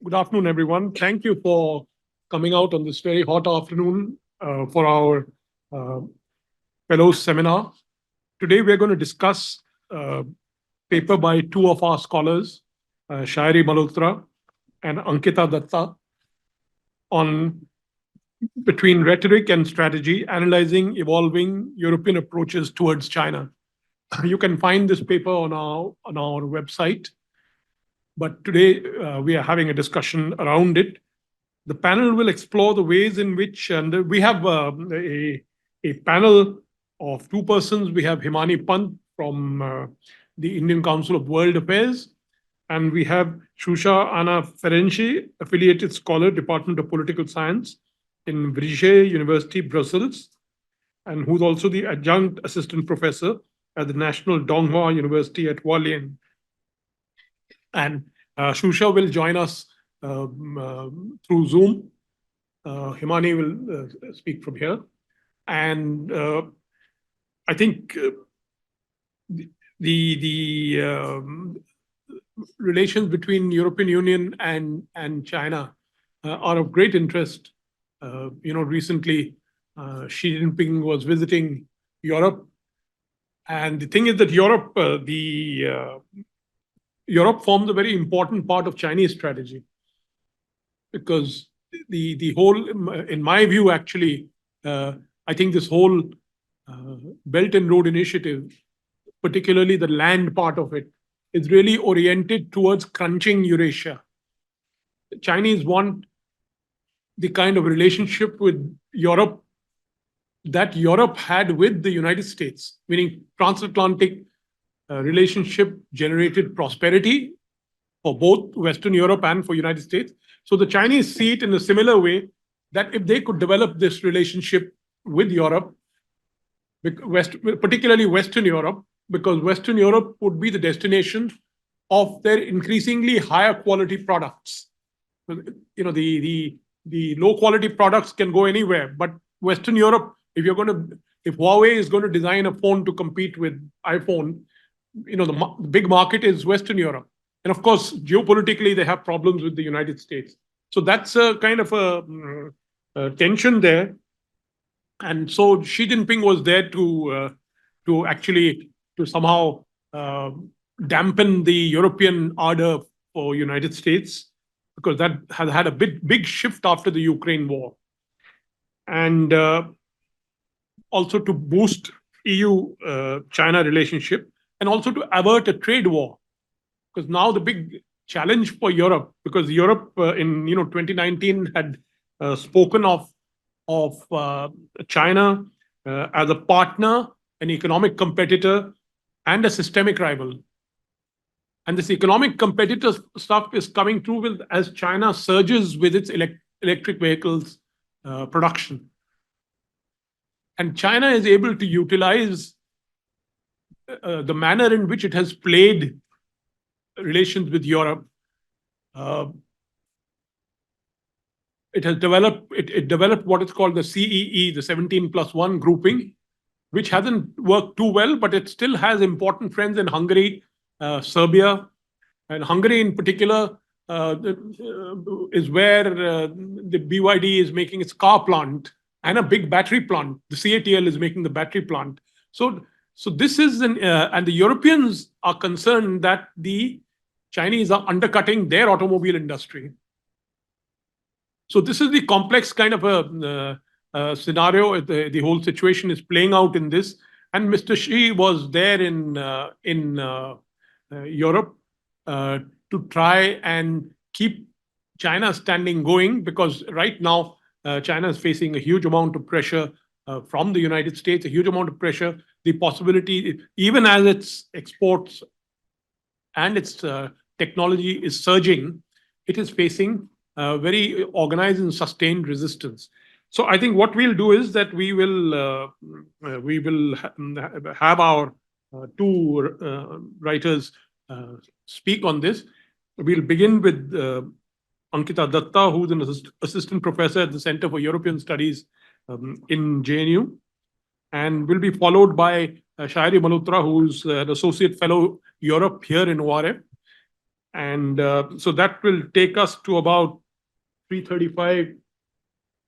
Good afternoon, everyone. Thank you for coming out on this very hot afternoon for our uh, Fellows Seminar. Today, we're going to discuss a paper by two of our scholars, Shairee Malhotra and Ankita Dutta, on between rhetoric and strategy, analyzing evolving European approaches towards China. You can find this paper on our website, but today we are having a discussion around it. The panel will explore the ways in which, and we have a panel of two persons. We have Himani Pant from the Indian Council of World Affairs, and we have Shusha Anna Ferenczi, affiliated scholar, Department of Political Science in Vrije University, Brussels, and who's also the adjunct assistant professor at the National Donghua University at Hualien. And Shusha will join us through Zoom. Himani will speak from here. And I think the relations between European Union and China are of great interest. Recently, Xi Jinping was visiting Europe. And the thing is that Europe forms a very important part of Chinese strategy, because the whole, in my view, actually, I think this whole Belt and Road Initiative, particularly the land part of it, is really oriented towards crunching Eurasia. The Chinese want the kind of relationship with Europe that Europe had with the United States, meaning transatlantic relationship generated prosperity for both Western Europe and for United States. So the Chinese see it in a similar way, that if they could develop this relationship with Europe, particularly Western Europe, because Western Europe would be the destination of their increasingly higher quality products. The low quality products can go anywhere, but Western Europe, if Huawei is going to design a phone to compete with iPhone, the big market is Western Europe. And of course, geopolitically, they have problems with the United States. So that's a kind of a tension there. And so Xi Jinping was there to somehow dampen the European ardor for United States, because that has had a big shift after the Ukraine war. And also to boost EU-China relationship, and also to avert a trade war. Because now the big challenge for Europe, because Europe in 2019 had spoken of China as a partner, an economic competitor, and a systemic rival. And this economic competitor stuff is coming through as China surges with its electric vehicles production. And China is able to utilize the manner in which it has played relations with Europe. It developed what is called the CEE, the 17+1 grouping, which hasn't worked too well, but it still has important friends in Hungary, Serbia, and Hungary in particular is where the BYD is making its car plant and a big battery plant. The CATL is making the battery plant. So this is and the Europeans are concerned that the Chinese are undercutting their automobile industry. So this is the complex kind of a scenario. The whole situation is playing out in this. And Mr. Xi was there in Europe to try and keep China standing going, because right now China is facing a huge amount of pressure from the United States, a huge amount of pressure. The possibility, even as its exports and its technology is surging, it is facing very organized and sustained resistance. So I think what we'll do is that we will have our two writers speak on this. We'll begin with Ankita Dutta, who's an assistant professor at the Center for European Studies in JNU, and will be followed by Shairee Malhotra, who's an associate fellow Europe here in ORF. And so that will take us to about 335,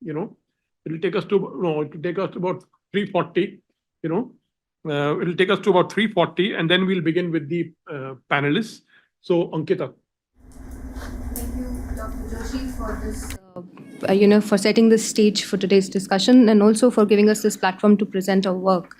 it'll take us to, no, it will take us to about 340, it'll take us to about 340, and then we'll begin with the panelists. So, Ankita. Thank you, Dr. Joshi, for this, for setting the stage for today's discussion, and also for giving us this platform to present our work.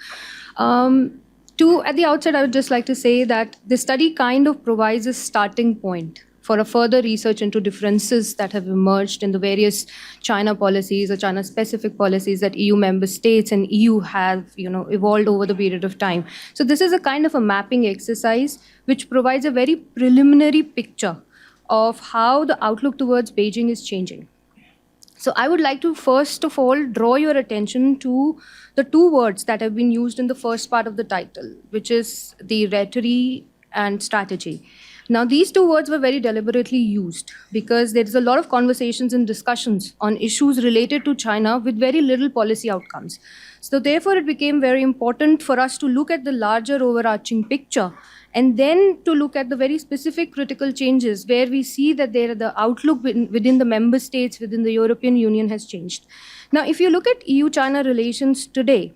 At the outset, I would just like to say that the study kind of provides a starting point for a further research into differences that have emerged in the various China policies or China-specific policies that EU member states and EU have, evolved over the period of time. So this is a kind of a mapping exercise which provides a very preliminary picture of how the outlook towards Beijing is changing. So I would like to first of all draw your attention to the two words that have been used in the first part of the title, which is the rhetoric and strategy. Now, these two words were very deliberately used because there is a lot of conversations and discussions on issues related to China with very little policy outcomes. So therefore, it became very important for us to look at the larger overarching picture and then to look at the very specific critical changes where we see that the outlook within the member states, within the European Union has changed. Now, if you look at EU-China relations today,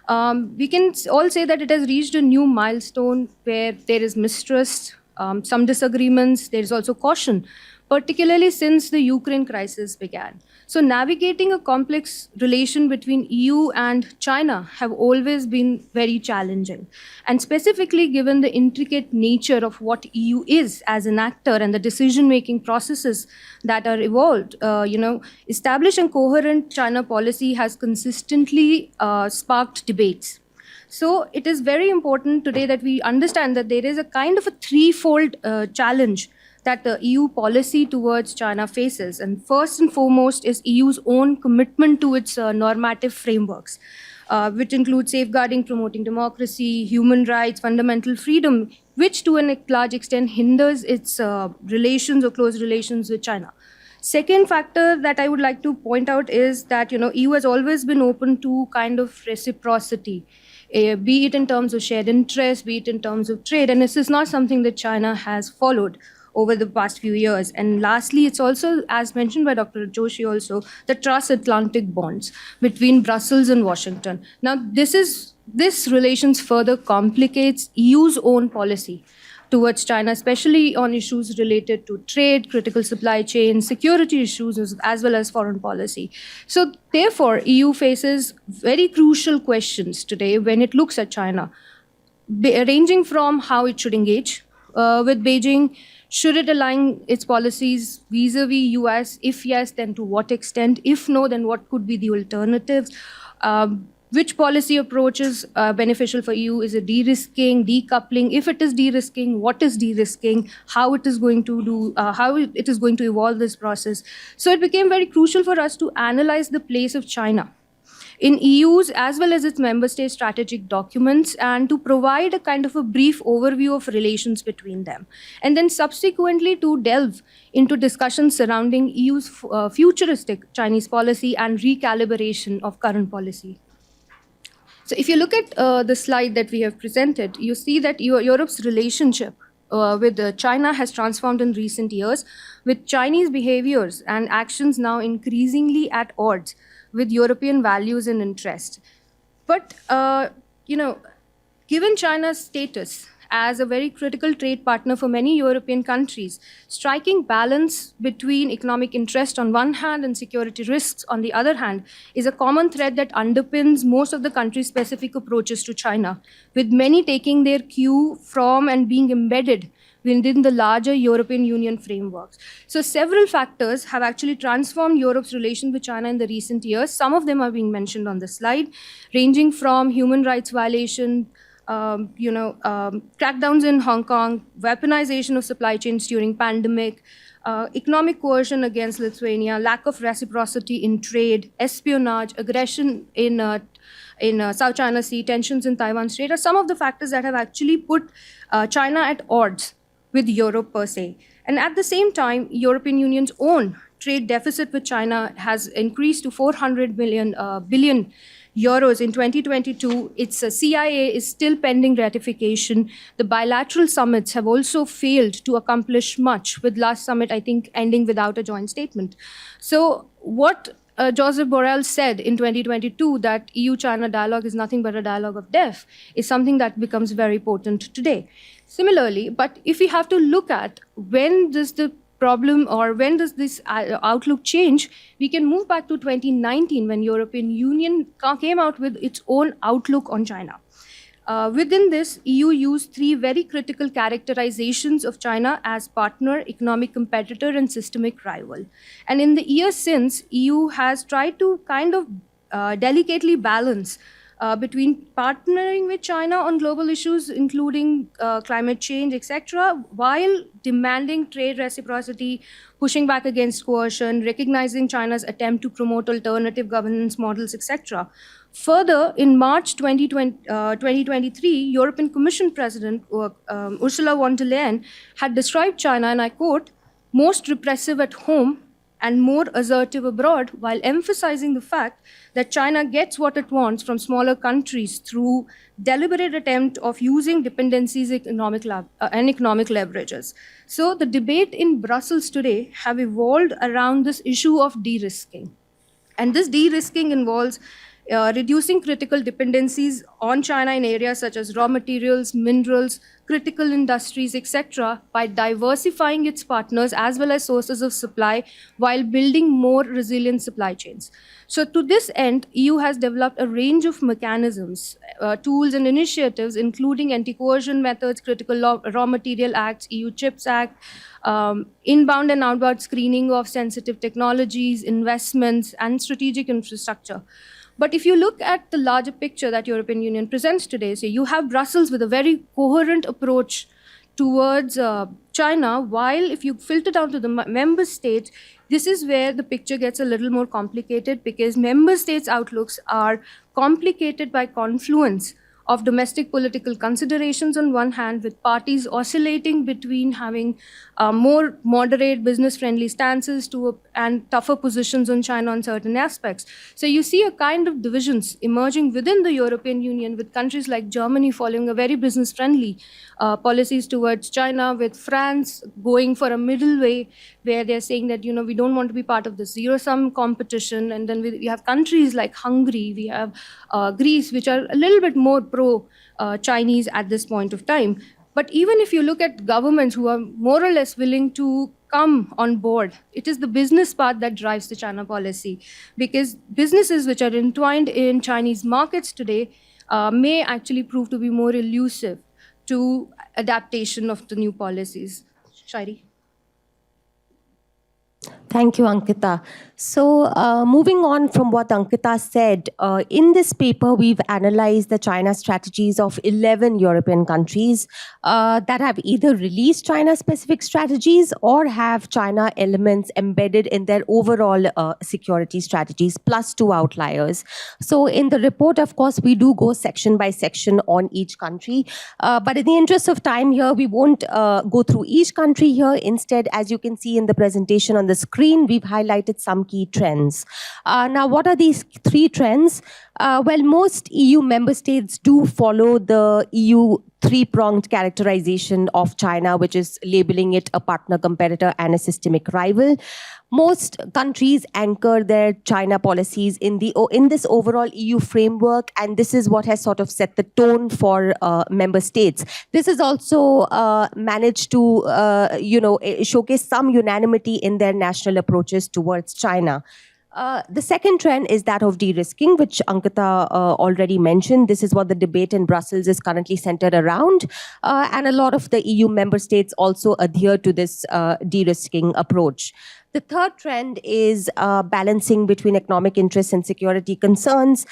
we can all say that it has reached a new milestone where there is mistrust, some disagreements, there is also caution, particularly since the Ukraine crisis began. So navigating a complex relation between EU and China have always been very challenging. And specifically given the intricate nature of what EU is as an actor and the decision-making processes that are evolved, establishing coherent China policy has consistently sparked debates. So it is very important today that we understand that there is a kind of a threefold challenge that the EU policy towards China faces. And first and foremost is EU's own commitment to its normative frameworks, which include safeguarding, promoting democracy, human rights, fundamental freedom, which to a large extent hinders its relations or close relations with China. Second factor that I would like to point out is that EU has always been open to kind of reciprocity, be it in terms of shared interest, be it in terms of trade, and this is not something that China has followed over the past few years. And lastly, it's also, as mentioned by Dr. Joshi also, the transatlantic bonds between Brussels and Washington. Now, this relations further complicates EU's own policy towards China, especially on issues related to trade, critical supply chains, security issues, as well as foreign policy. So therefore, EU faces very crucial questions today when it looks at China, ranging from how it should engage with Beijing. Should it align its policies vis-a-vis US? If yes, then to what extent? If no, then what could be the alternatives? Which policy approach is beneficial for EU? Is it de-risking, decoupling? If it is de-risking, what is de-risking? How it is going to evolve this process? So it became very crucial for us to analyze the place of China in EU's as well as its member state strategic documents, and to provide a kind of a brief overview of relations between them. And then subsequently to delve into discussions surrounding EU's futuristic Chinese policy and recalibration of current policy. So if you look at the slide that we have presented, you see that Europe's relationship with China has transformed in recent years, with Chinese behaviors and actions now increasingly at odds with European values and interests. But, given China's status as a very critical trade partner for many European countries, striking balance between economic interest on one hand and security risks on the other hand is a common thread that underpins most of the country-specific approaches to China, with many taking their cue from and being embedded within the larger European Union frameworks. So several factors have actually transformed Europe's relation with China in the recent years. Some of them are being mentioned on the slide, ranging from human rights violation, crackdowns in Hong Kong, weaponization of supply chains during pandemic, economic coercion against Lithuania, lack of reciprocity in trade, espionage, aggression in South China Sea, tensions in Taiwan Strait are some of the factors that have actually put China at odds with Europe per se. And at the same time, European Union's own trade deficit with China has increased to 400 billion euros in 2022. Its CIA is still pending ratification. The bilateral summits have also failed to accomplish much, with last summit, I think, ending without a joint statement. So what Joseph Borrell said in 2022, that EU-China dialogue is nothing but a dialogue of death, is something that becomes very potent today. Similarly, but if we have to look at when does the problem or when does this outlook change, we can move back to 2019 when European Union came out with its own outlook on China. Within this, EU used three very critical characterizations of China as partner, economic competitor, and systemic rival. And in the years since, EU has tried to kind of delicately balance between partnering with China on global issues, including climate change, etc., while demanding trade reciprocity, pushing back against coercion, recognizing China's attempt to promote alternative governance models, etc. Further, in March 2023, European Commission President Ursula von der Leyen had described China, and I quote, most repressive at home and more assertive abroad, while emphasizing the fact that China gets what it wants from smaller countries through deliberate attempt of using dependencies and economic leverages. So the debate in Brussels today have evolved around this issue of de-risking. And this de-risking involves reducing critical dependencies on China in areas such as raw materials, minerals, critical industries, etc., by diversifying its partners as well as sources of supply while building more resilient supply chains. So to this end, EU has developed a range of mechanisms, tools and initiatives, including anti-coercion methods, critical raw material acts, EU CHIPS Act, inbound and outbound screening of sensitive technologies, investments, and strategic infrastructure. But if you look at the larger picture that European Union presents today, so you have Brussels with a very coherent approach towards China, while if you filter down to the member states, this is where the picture gets a little more complicated, because member states' outlooks are complicated by confluence of domestic political considerations on one hand, with parties oscillating between having more moderate, business-friendly stances and tougher positions on China on certain aspects. So you see a kind of divisions emerging within the European Union, with countries like Germany following a very business-friendly policies towards China, with France going for a middle way, where they're saying that, we don't want to be part of the zero-sum competition. And then we have countries like Hungary, we have Greece, which are a little bit more pro-Chinese at this point of time. But even if you look at governments who are more or less willing to come on board, it is the business part that drives the China policy, because businesses which are entwined in Chinese markets today may actually prove to be more elusive to adaptation of the new policies. Shairee. Thank you, Ankita. So moving on from what Ankita said, in this paper, we've analyzed the China strategies of 11 European countries that have either released China-specific strategies or have China elements embedded in their overall security strategies, plus 2 outliers. So in the report, of course, we do go section by section on each country. But in the interest of time here, we won't go through each country here. Instead, as you can see in the presentation on the screen, we've highlighted some key trends. Now, what are these 3 trends? Well, most EU member states do follow the EU 3-pronged characterization of China, which is labeling it a partner, competitor, and a systemic rival. Most countries anchor their China policies in this overall EU framework, and this is what has sort of set the tone for member states. This has also managed to, showcase some unanimity in their national approaches towards China. The second trend is that of de-risking, which Ankita already mentioned. This is what the debate in Brussels is currently centered around. And a lot of the EU member states also adhere to this de-risking approach. The third trend is balancing between economic interests and security concerns.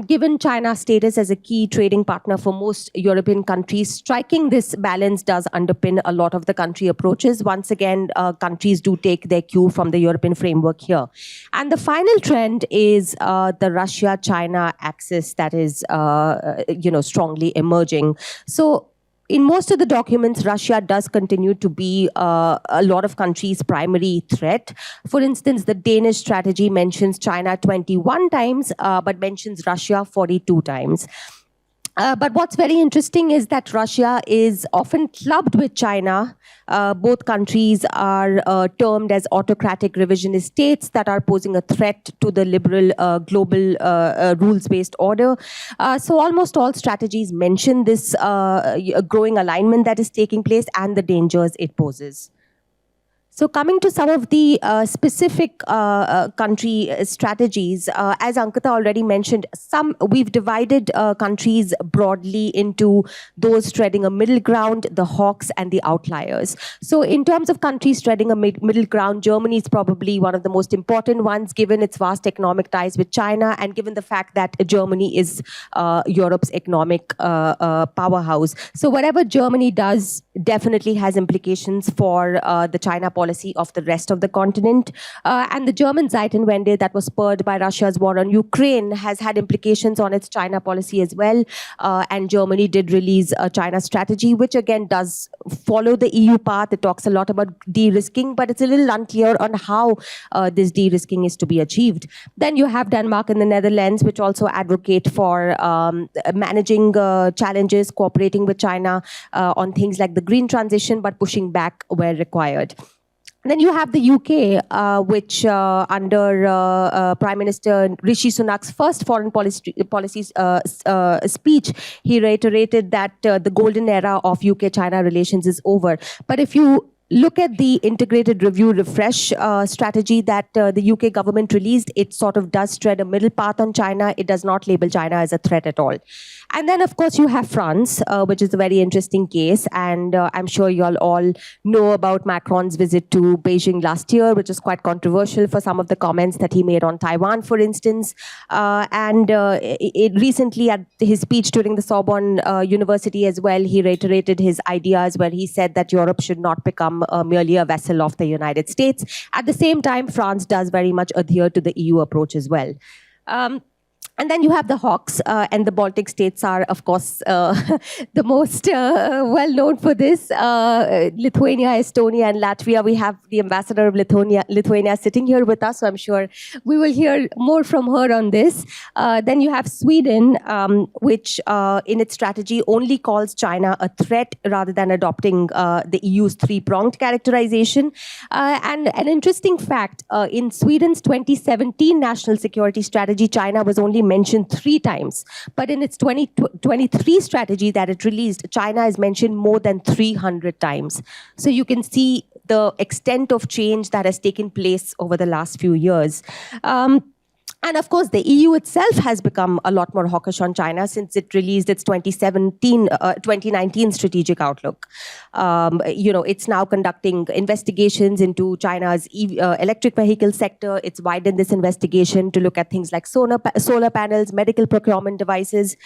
Given China's status as a key trading partner for most European countries, striking this balance does underpin a lot of the country approaches. Once again, countries do take their cue from the European framework here. And the final trend is the Russia-China axis that is, strongly emerging. So in most of the documents, Russia does continue to be a lot of countries' primary threat. For instance, the Danish strategy mentions China 21 times, but mentions Russia 42 times. But what's very interesting is that Russia is often clubbed with China. Both countries are termed as autocratic revisionist states that are posing a threat to the liberal global rules-based order. So almost all strategies mention this growing alignment that is taking place and the dangers it poses. So coming to some of the specific country strategies, as Ankita already mentioned, we've divided countries broadly into those treading a middle ground, the hawks, and the outliers. So in terms of countries treading a middle ground, Germany is probably one of the most important ones, given its vast economic ties with China, and given the fact that Germany is Europe's economic powerhouse. So whatever Germany does definitely has implications for the China policy of the rest of the continent. And the German Zeitenwende that was spurred by Russia's war on Ukraine has had implications on its China policy as well. And Germany did release a China strategy, which again does follow the EU path. It talks a lot about de-risking, but it's a little unclear on how this de-risking is to be achieved. Then you have Denmark and the Netherlands, which also advocate for managing challenges, cooperating with China on things like the green transition, but pushing back where required. Then you have the UK, which under Prime Minister Rishi Sunak's first foreign policy speech, he reiterated that the golden era of UK-China relations is over. But if you look at the integrated review refresh strategy that the UK government released, it sort of does tread a middle path on China. It does not label China as a threat at all. And then, of course, you have France, which is a very interesting case. And I'm sure you all know about Macron's visit to Beijing last year, which is quite controversial for some of the comments that he made on Taiwan, for instance. Recently, at his speech during the Sorbonne University as well, he reiterated his ideas where he said that Europe should not become merely a vessel of the United States. At the same time, France does very much adhere to the EU approach as well. And then you have the hawks, and the Baltic states are, of course, the most well-known for this. Lithuania, Estonia, and Latvia. We have the ambassador of Lithuania sitting here with us, so I'm sure we will hear more from her on this. Then you have Sweden, which in its strategy only calls China a threat rather than adopting the EU's three-pronged characterization. And an interesting fact, in Sweden's 2017 national security strategy, China was only mentioned 3 times. But in its 2023 strategy that it released, China is mentioned more than 300 times. So you can see the extent of change that has taken place over the last few years. And of course, the EU itself has become a lot more hawkish on China since it released its 2019 strategic outlook. It's now conducting investigations into China's electric vehicle sector. It's widened this investigation to look at things like solar panels, medical procurement devices.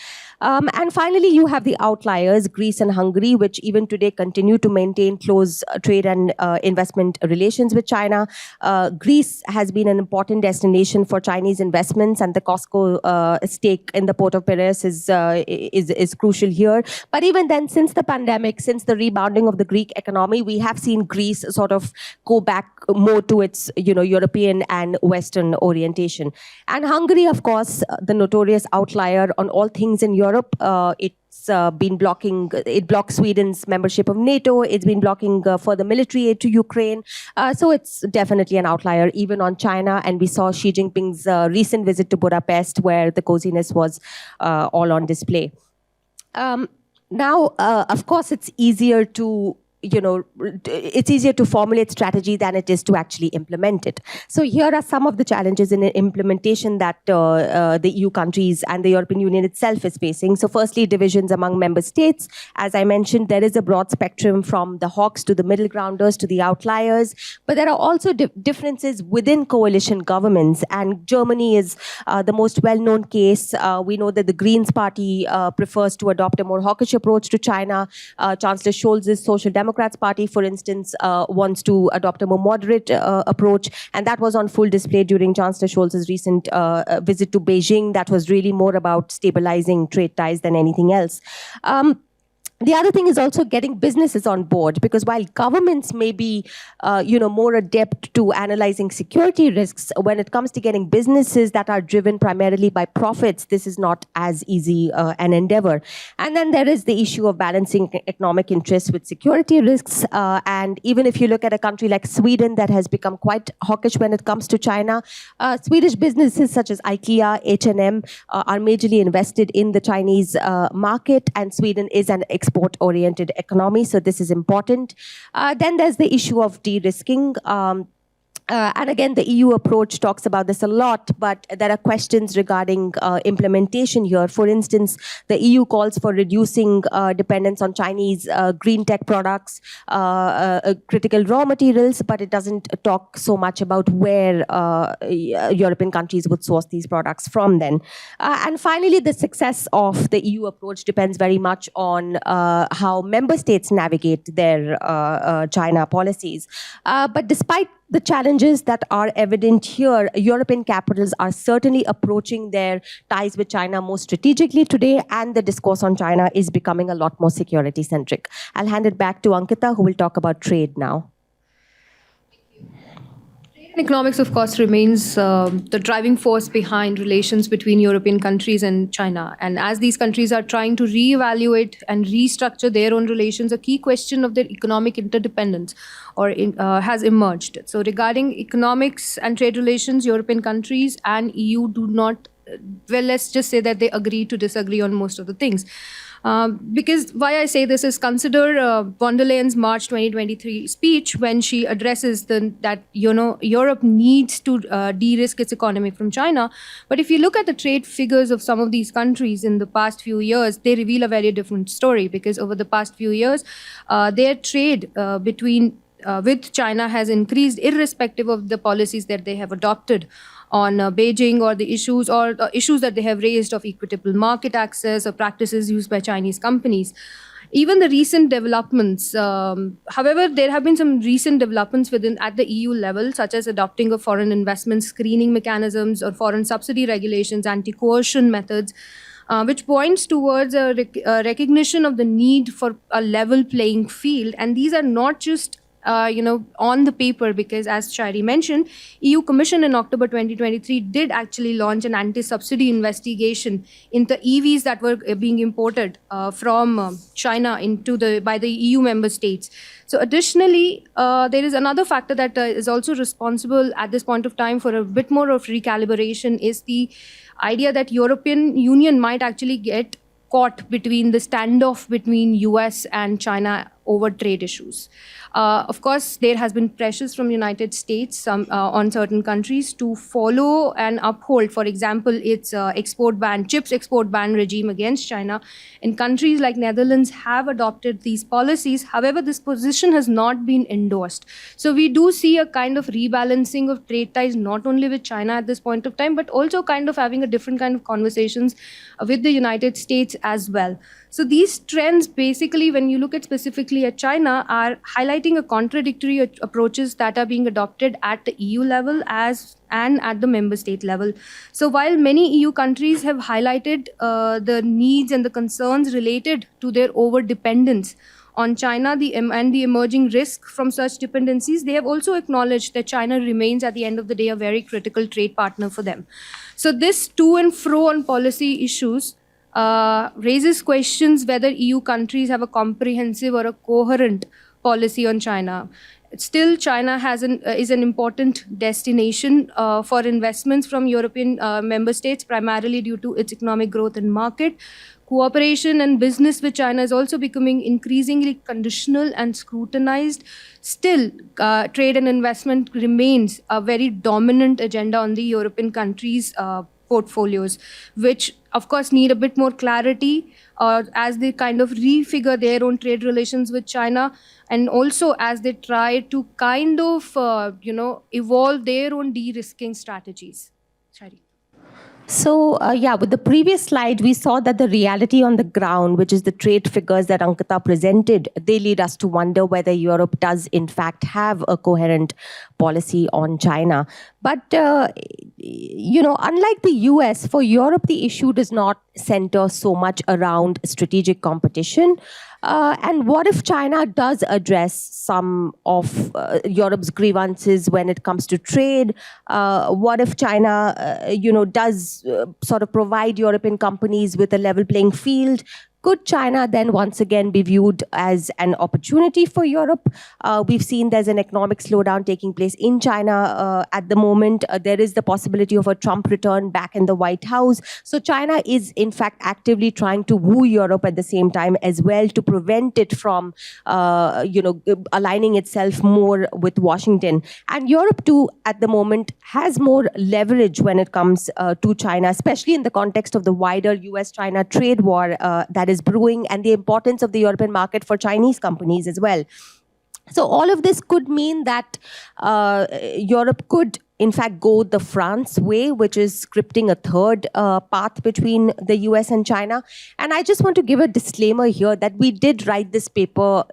And finally, you have the outliers, Greece and Hungary, which even today continue to maintain close trade and investment relations with China. Greece has been an important destination for Chinese investments, and the COSCO stake in the port of Piraeus is crucial here. But even then, since the pandemic, since the rebounding of the Greek economy, we have seen Greece sort of go back more to its European and Western orientation. And Hungary, of course, the notorious outlier on all things in Europe. It blocked Sweden's membership of NATO. It's been blocking further military aid to Ukraine. So it's definitely an outlier even on China. And we saw Xi Jinping's recent visit to Budapest where the coziness was all on display. Now, of course, it's easier to formulate strategy than it is to actually implement it. So here are some of the challenges in implementation that the EU countries and the European Union itself is facing. So firstly, divisions among member states. As I mentioned, there is a broad spectrum from the hawks to the middle grounders to the outliers, but there are also differences within coalition governments. And Germany is the most well-known case. We know that the Greens party prefers to adopt a more hawkish approach to China. Chancellor Scholz's Social Democrats Party, for instance, wants to adopt a more moderate approach. And that was on full display during Chancellor Scholz's recent visit to Beijing. That was really more about stabilizing trade ties than anything else. The other thing is also getting businesses on board, because while governments may be, more adept to analyzing security risks, when it comes to getting businesses that are driven primarily by profits, this is not as easy an endeavor. And then there is the issue of balancing economic interests with security risks. And even if you look at a country like Sweden that has become quite hawkish when it comes to China, Swedish businesses such as IKEA, H&M are majorly invested in the Chinese market, and Sweden is an export-oriented economy, so this is important. Then there's the issue of de-risking. And again, the EU approach talks about this a lot, but there are questions regarding implementation here. For instance, the EU calls for reducing dependence on Chinese green tech products, critical raw materials, but it doesn't talk so much about where European countries would source these products from then. And finally, the success of the EU approach depends very much on how member states navigate their China policies. But despite the challenges that are evident here, European capitals are certainly approaching their ties with China more strategically today, and the discourse on China is becoming a lot more security-centric. I'll hand it back to Ankita, who will talk about trade now. Economics, of course, remains the driving force behind relations between European countries and China. And as these countries are trying to reevaluate and restructure their own relations, a key question of their economic interdependence has emerged. So regarding economics and trade relations, European countries and EU do not, well, let's just say that they agree to disagree on most of the things. Because why I say this is, consider von der Leyen's March 2023 speech when she addresses that Europe needs to de-risk its economy from China. But if you look at the trade figures of some of these countries in the past few years, they reveal a very different story, because over the past few years, their trade with China has increased irrespective of the policies that they have adopted on Beijing, or the issues that they have raised of equitable market access or practices used by Chinese companies. Even the recent developments, however, there have been some recent developments at the EU level, such as adopting of foreign investment screening mechanisms or foreign subsidy regulations, anti-coercion methods, which points towards a recognition of the need for a level playing field. And these are not just on the paper, because as Shairee mentioned, EU Commission in October 2023 did actually launch an anti-subsidy investigation into EVs that were being imported from China by the EU member states. So additionally, there is another factor that is also responsible at this point of time for a bit more of recalibration, is the idea that European Union might actually get caught between the standoff between US and China over trade issues. Of course, there has been pressures from United States on certain countries to follow and uphold, for example, its chips export ban regime against China. And countries like Netherlands have adopted these policies. However, this position has not been endorsed. So we do see a kind of rebalancing of trade ties, not only with China at this point of time, but also kind of having a different kind of conversations with the United States as well. So these trends, basically, when you look at specifically at China, are highlighting a contradictory approaches that are being adopted at the EU level and at the member state level. So while many EU countries have highlighted the needs and the concerns related to their over-dependence on China and the emerging risk from such dependencies, they have also acknowledged that China remains, at the end of the day, a very critical trade partner for them. So this to and fro on policy issues raises questions whether EU countries have a comprehensive or a coherent policy on China. Still, China is an important destination for investments from European member states, primarily due to its economic growth and market. Cooperation and business with China is also becoming increasingly conditional and scrutinized. Still, trade and investment remains a very dominant agenda on the European countries' portfolios, which of course need a bit more clarity as they kind of refigure their own trade relations with China, and also as they try to kind of evolve their own de-risking strategies. Shairee. So, with the previous slide, we saw that the reality on the ground, which is the trade figures that Ankita presented, they lead us to wonder whether Europe does in fact have a coherent policy on China. But, unlike the US, for Europe, the issue does not center so much around strategic competition. And what if China does address some of Europe's grievances when it comes to trade? What if China, does sort of provide European companies with a level playing field? Could China then once again be viewed as an opportunity for Europe? We've seen there's an economic slowdown taking place in China at the moment. There is the possibility of a Trump return back in the White House. So China is in fact actively trying to woo Europe at the same time as well to prevent it from, aligning itself more with Washington. And Europe too, at the moment, has more leverage when it comes to China, especially in the context of the wider US-China trade war that is brewing, and the importance of the European market for Chinese companies as well. So all of this could mean that Europe could in fact go the France way, which is scripting a third path between the US and China. And I just want to give a disclaimer here that we did write this paper,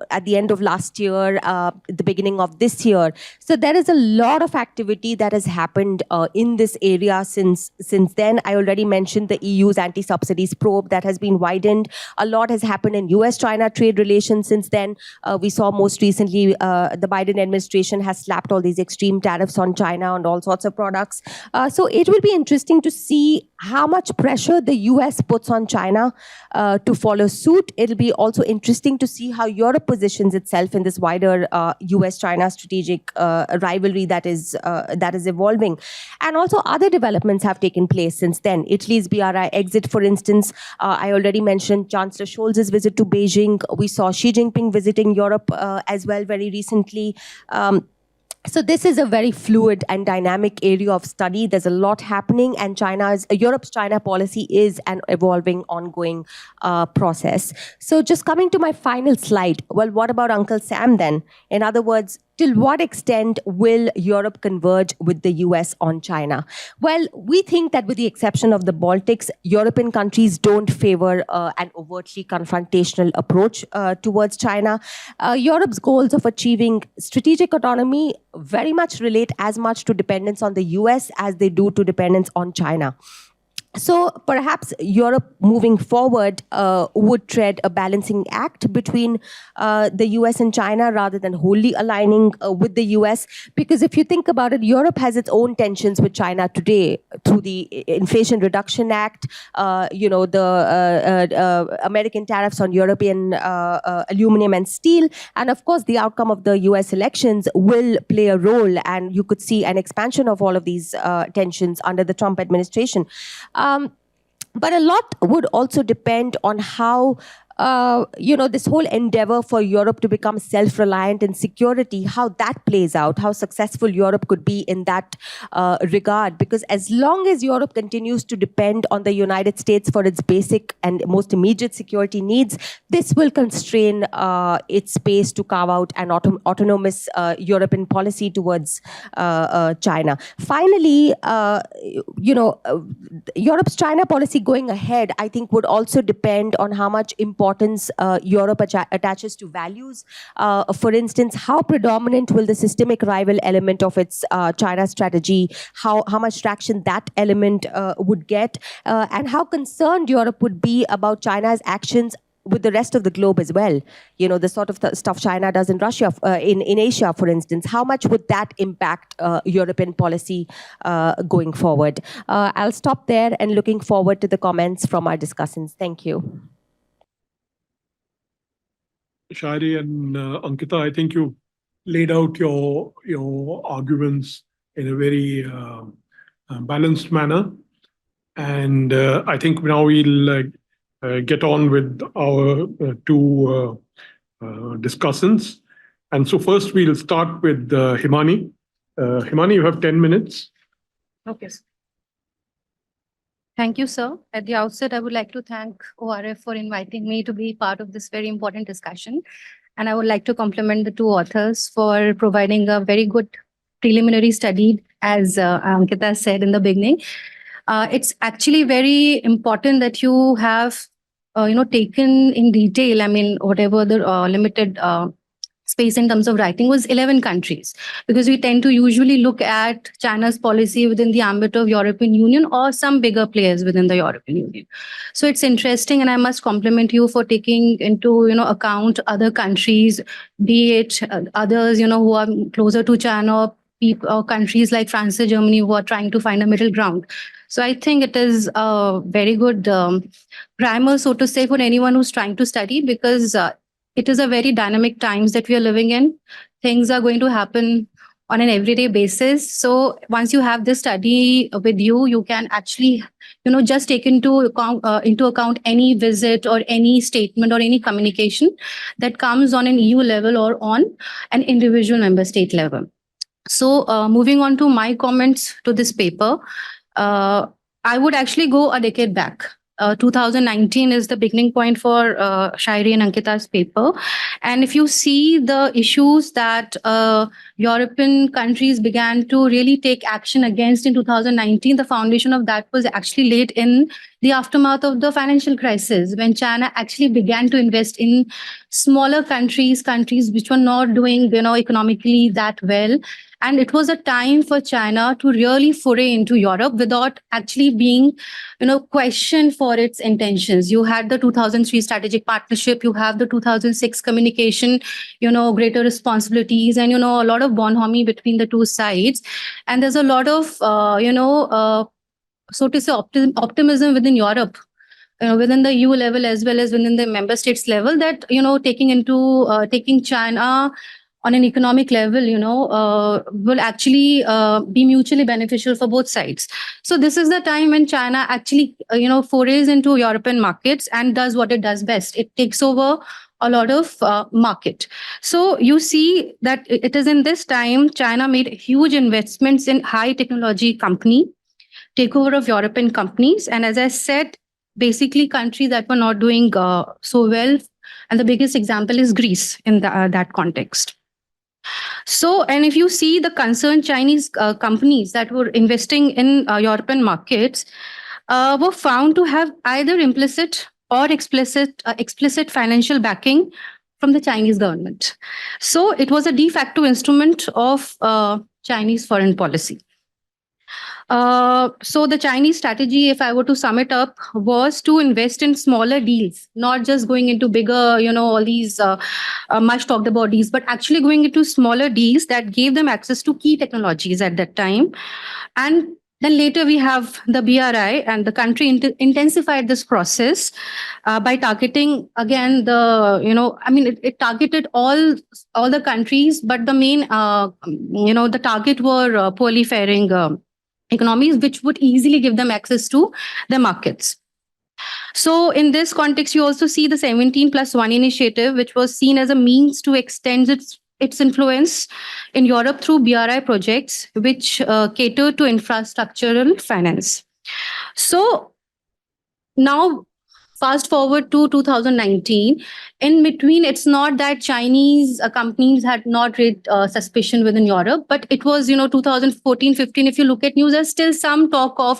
at the end of last year, the beginning of this year. So there is a lot of activity that has happened in this area since then. I already mentioned the EU's anti-subsidies probe that has been widened. A lot has happened in US-China trade relations since then. We saw most recently the Biden administration has slapped all these extreme tariffs on China and all sorts of products. So it will be interesting to see how much pressure the US puts on China to follow suit. It'll be also interesting to see how Europe positions itself in this wider US-China strategic rivalry that is evolving. And also other developments have taken place since then. Italy's BRI exit, for instance. I already mentioned Chancellor Scholz's visit to Beijing. We saw Xi Jinping visiting Europe as well very recently. So this is a very fluid and dynamic area of study. There's a lot happening, and Europe's China policy is an evolving, ongoing process. So just coming to my final slide, well, what about Uncle Sam then? In other words, till what extent will Europe converge with the US on China? Well, we think that with the exception of the Baltics, European countries don't favor an overtly confrontational approach towards China. Europe's goals of achieving strategic autonomy very much relate as much to dependence on the US as they do to dependence on China. So perhaps Europe moving forward would tread a balancing act between the US and China rather than wholly aligning with the US. Because if you think about it, Europe has its own tensions with China today through the Inflation Reduction Act, the American tariffs on European aluminum and steel. And of course, the outcome of the US elections will play a role. And you could see an expansion of all of these tensions under the Trump administration. But a lot would also depend on how this whole endeavor for Europe to become self-reliant in security, how that plays out, how successful Europe could be in that regard. Because as long as Europe continues to depend on the United States for its basic and most immediate security needs, this will constrain its space to carve out an autonomous European policy towards China. Finally, Europe's China policy going ahead, I think, would also depend on how much importance Europe attaches to values. For instance, how predominant will the systemic rival element of its China strategy, how much traction that element would get, and how concerned Europe would be about China's actions with the rest of the globe as well. The sort of stuff China does in Russia, in Asia, for instance. How much would that impact European policy going forward? I'll stop there and looking forward to the comments from our discussants. Thank you. Shairee and Ankita, I think you laid out your arguments in a very balanced manner. And I think now we'll get on with our two discussants. And so first we'll start with Himani. Himani, you have 10 minutes. Okay. Thank you, sir. At the outset, I would like to thank ORF for inviting me to be part of this very important discussion. And I would like to compliment the two authors for providing a very good preliminary study, as Ankita said in the beginning. It's actually very important that you have, taken in detail, whatever the limited space in terms of writing was 11 countries, because we tend to usually look at China's policy within the ambit of European Union or some bigger players within the European Union. So it's interesting, and I must compliment you for taking into account other countries, be it others who are closer to China, or countries like France and Germany who are trying to find a middle ground. So I think it is a very good primer, so to say, for anyone who's trying to study, because it is a very dynamic times that we are living in. Things are going to happen on an everyday basis. So once you have this study with you, you can actually, just take into account any visit or any statement or any communication that comes on an EU level or on an individual member state level. So moving on to my comments to this paper, I would actually go a decade back. 2019 is the beginning point for Shairee and Ankita's paper. And if you see the issues that European countries began to really take action against in 2019, the foundation of that was actually laid in the aftermath of the financial crisis, when China actually began to invest in smaller countries which were not doing economically that well. And it was a time for China to really foray into Europe without actually being questioned for its intentions. You had the 2003 strategic partnership, you have the 2006 communication, greater responsibilities, and a lot of bonhomie between the two sides. And there's a lot of so to say optimism within Europe, within the EU level as well as within the member states level, that taking China on an economic level, will actually be mutually beneficial for both sides. So this is the time when China actually, forays into European markets and does what it does best. It takes over a lot of market. So you see that it is in this time China made huge investments in high technology company, takeover of European companies. And as I said, basically countries that were not doing so well. And the biggest example is Greece in that context. So, and if you see the concerned Chinese companies that were investing in European markets were found to have either implicit or explicit financial backing from the Chinese government. So it was a de facto instrument of Chinese foreign policy. So the Chinese strategy, if I were to sum it up, was to invest in smaller deals, not just going into bigger, all these much talked about deals, but actually going into smaller deals that gave them access to key technologies at that time. And then later we have the BRI, and the country intensified this process by targeting again it targeted all the countries, but the main the target were poorly faring economies, which would easily give them access to the markets. So in this context, you also see the 17+1 initiative, which was seen as a means to extend its influence in Europe through BRI projects, which cater to infrastructural finance. So now, fast forward to 2019. In between, it's not that Chinese companies had not raised suspicion within Europe, but it was, 2014, 15. If you look at news, there's still some talk of,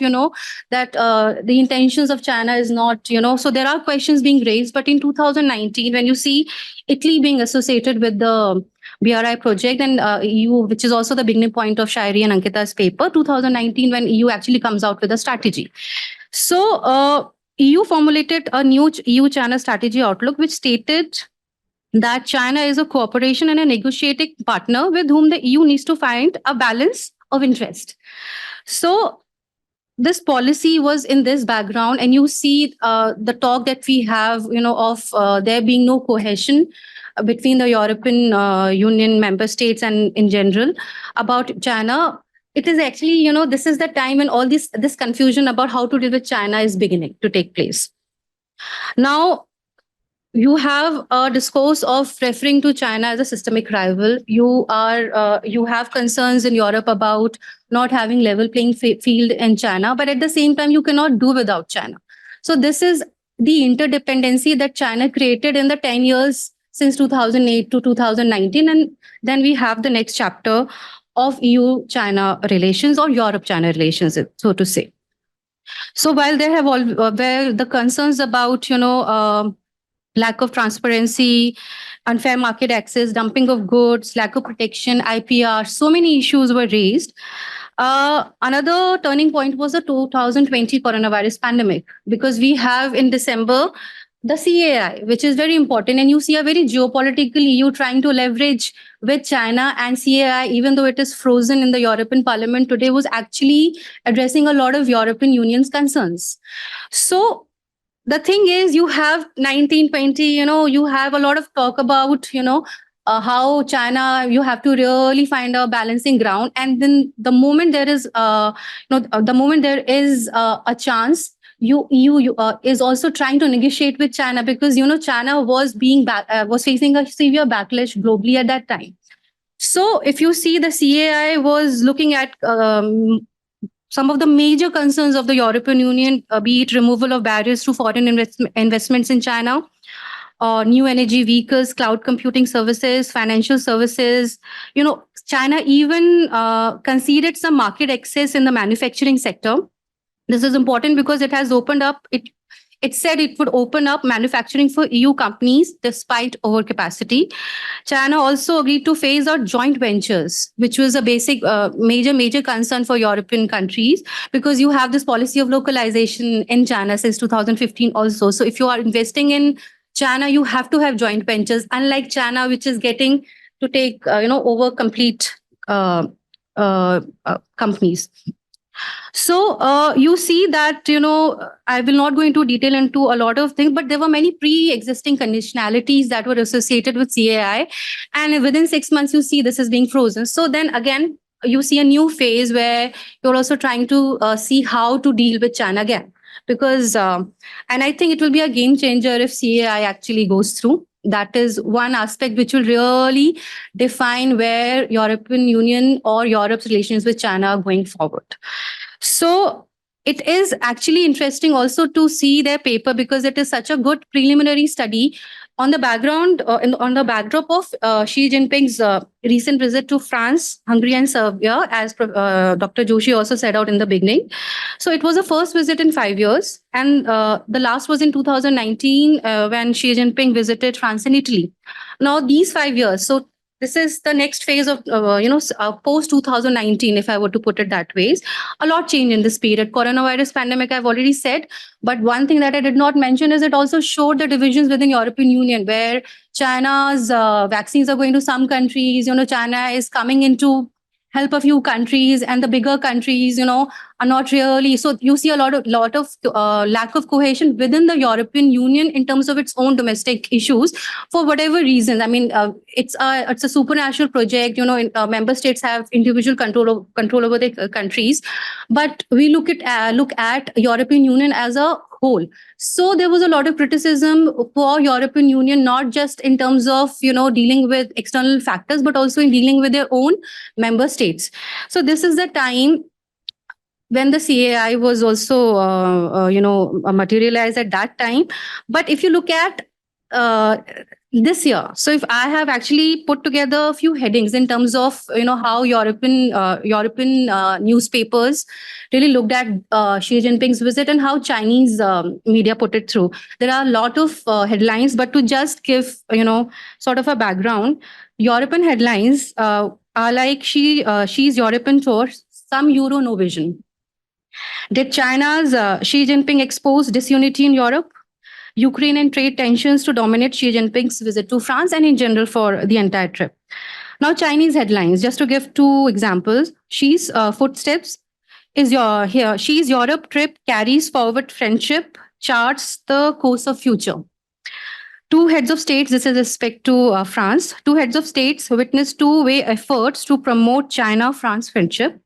that the intentions of China is not, so there are questions being raised. But in 2019, when you see Italy being associated with the BRI project, and EU, which is also the beginning point of Shairee and Ankita's paper, 2019, when EU actually comes out with a strategy. So, EU formulated a new EU-China strategy outlook, which stated that China is a cooperation and a negotiating partner with whom the EU needs to find a balance of interest. So this policy was in this background, and you see the talk that we have, of there being no cohesion between the European Union member states and in general about China. It is actually, this is the time when all this confusion about how to deal with China is beginning to take place. Now, you have a discourse of referring to China as a systemic rival. You have concerns in Europe about not having level playing field in China, but at the same time, you cannot do without China. So this is the interdependency that China created in the 10 years since 2008 to 2019. And then we have the next chapter of EU-China relations or Europe-China relations, so to say. So while there have the concerns about, lack of transparency unfair market access, dumping of goods, lack of protection, IPR, so many issues were raised. Another turning point was the 2020 coronavirus pandemic, because we have in December the CAI, which is very important. And you see a very geopolitical EU trying to leverage with China, and CAI, even though it is frozen in the European Parliament today, was actually addressing a lot of European Union's concerns. So the thing is, you have 1920, you have a lot of talk about, how China, you have to really find a balancing ground. And then the moment there is, the moment there is a chance, you is also trying to negotiate with China, because China was was facing a severe backlash globally at that time. So if you see, the CAI was looking at some of the major concerns of the European Union, be it removal of barriers to foreign investments in China, new energy vehicles, cloud computing services, financial services. China even conceded some market access in the manufacturing sector. This is important because it has opened up, it said it would open up manufacturing for EU companies despite overcapacity. China also agreed to phase out joint ventures, which was a basic, major concern for European countries, because you have this policy of localization in China since 2015 also. So if you are investing in China, you have to have joint ventures, unlike China, which is getting to take, over complete companies. So you see that, I will not go into detail into a lot of things, but there were many pre-existing conditionalities that were associated with CAI. And within 6 months, you see this is being frozen. So then again, you see a new phase where you're also trying to see how to deal with China again. Because, and I think it will be a game changer if CAI actually goes through. That is one aspect which will really define where European Union or Europe's relations with China are going forward. So it is actually interesting also to see their paper, because it is such a good preliminary study on the background, on the backdrop of Xi Jinping's recent visit to France, Hungary, and Serbia, as Dr. Joshi also said out in the beginning. So it was the first visit in 5 years, and the last was in 2019 when Xi Jinping visited France and Italy. Now these 5 years, so this is the next phase of, post 2019, if I were to put it that way. A lot changed in this period. Coronavirus pandemic, I've already said. But one thing that I did not mention is it also showed the divisions within European Union, where China's vaccines are going to some countries. China is coming into help a few countries, and the bigger countries, are not really. So you see a lot of lack of cohesion within the European Union in terms of its own domestic issues, for whatever reason. I mean, it's a supernatural project. Member states have individual control over their countries, but we look at European Union as a whole. So there was a lot of criticism for European Union, not just in terms of dealing with external factors, but also in dealing with their own member states. So this is the time when the CAI was also materialized at that time. But if you look at this year, so if I have actually put together a few headings in terms of how European newspapers really looked at Xi Jinping's visit, and how Chinese media put it through. There are a lot of headlines, but to just give sort of a background, European headlines are like Xi's European tour, some Euro, no vision. Did China's Xi Jinping expose disunity in Europe? Ukraine and trade tensions to dominate Xi Jinping's visit to France, and in general for the entire trip. Now, Chinese headlines, just to give two examples. Xi's footsteps is Xi's Europe trip carries forward friendship, charts the course of future. Two heads of states, this is respect to France, two heads of states witnessed two-way efforts to promote China-France friendship.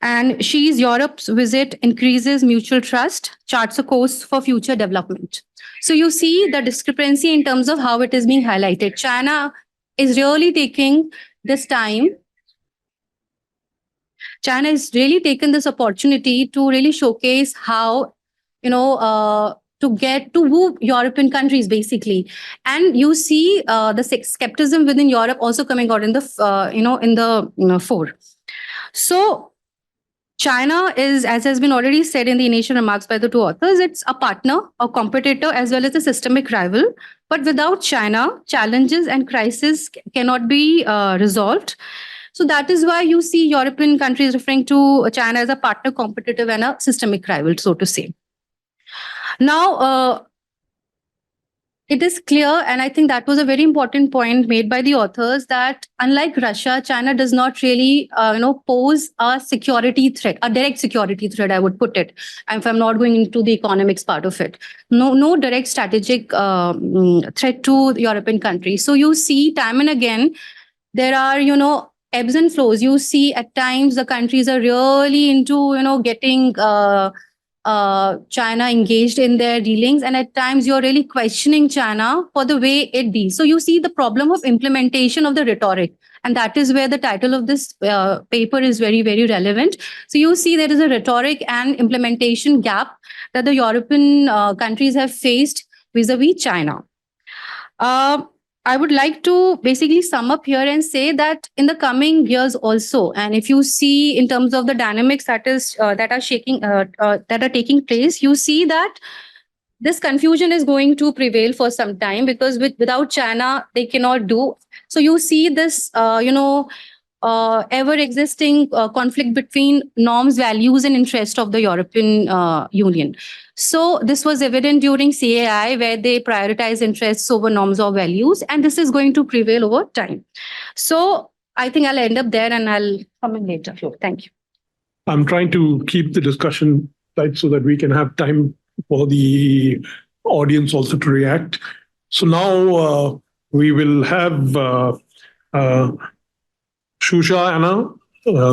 And Xi's Europe's visit increases mutual trust, charts a course for future development. So you see the discrepancy in terms of how it is being highlighted. China is really taking this time. China has really taken this opportunity to really showcase how, to woo European countries, basically. And you see the skepticism within Europe also coming out in the, fore. So China is, as has been already said in the initial remarks by the two authors, it's a partner, a competitor, as well as a systemic rival. But without China, challenges and crises cannot be resolved. So that is why you see European countries referring to China as a partner, competitive, and a systemic rival, so to say. Now, it is clear, and I think that was a very important point made by the authors, that unlike Russia, China does not really, pose a security threat, a direct security threat, I would put it. If I'm not going into the economics part of it, no direct strategic threat to European countries. So you see, time and again, there are, ebbs and flows. You see, at times the countries are really into, getting China engaged in their dealings, and at times you're really questioning China for the way it deals. So you see the problem of implementation of the rhetoric, and that is where the title of this paper is very, very relevant. So you see there is a rhetoric and implementation gap that the European countries have faced vis-a-vis China. I would like to basically sum up here and say that in the coming years also, and if you see in terms of the dynamics that are taking place, you see that this confusion is going to prevail for some time, because without China they cannot do. So you see this, ever existing conflict between norms, values, and interest of the European Union. So this was evident during CAI, where they prioritize interests over norms or values, and this is going to prevail over time. So I think I'll end up there, and I'll come in later. Thank you. I'm trying to keep the discussion tight so that we can have time for the audience also to react. So now we will have Shusha Anna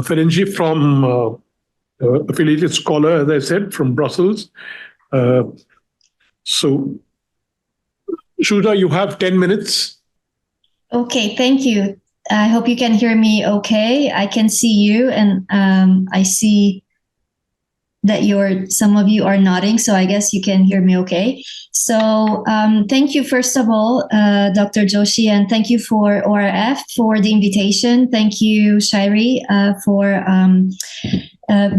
Ferengi from affiliated scholar, as I said, from Brussels. So, Shusha, you have 10 minutes. Okay, thank you. I hope you can hear me okay. I can see you, and I see that some of you are nodding, so I guess you can hear me okay. So thank you, first of all, Dr. Joshi, and thank you for ORF for the invitation. Thank you, Shairee, for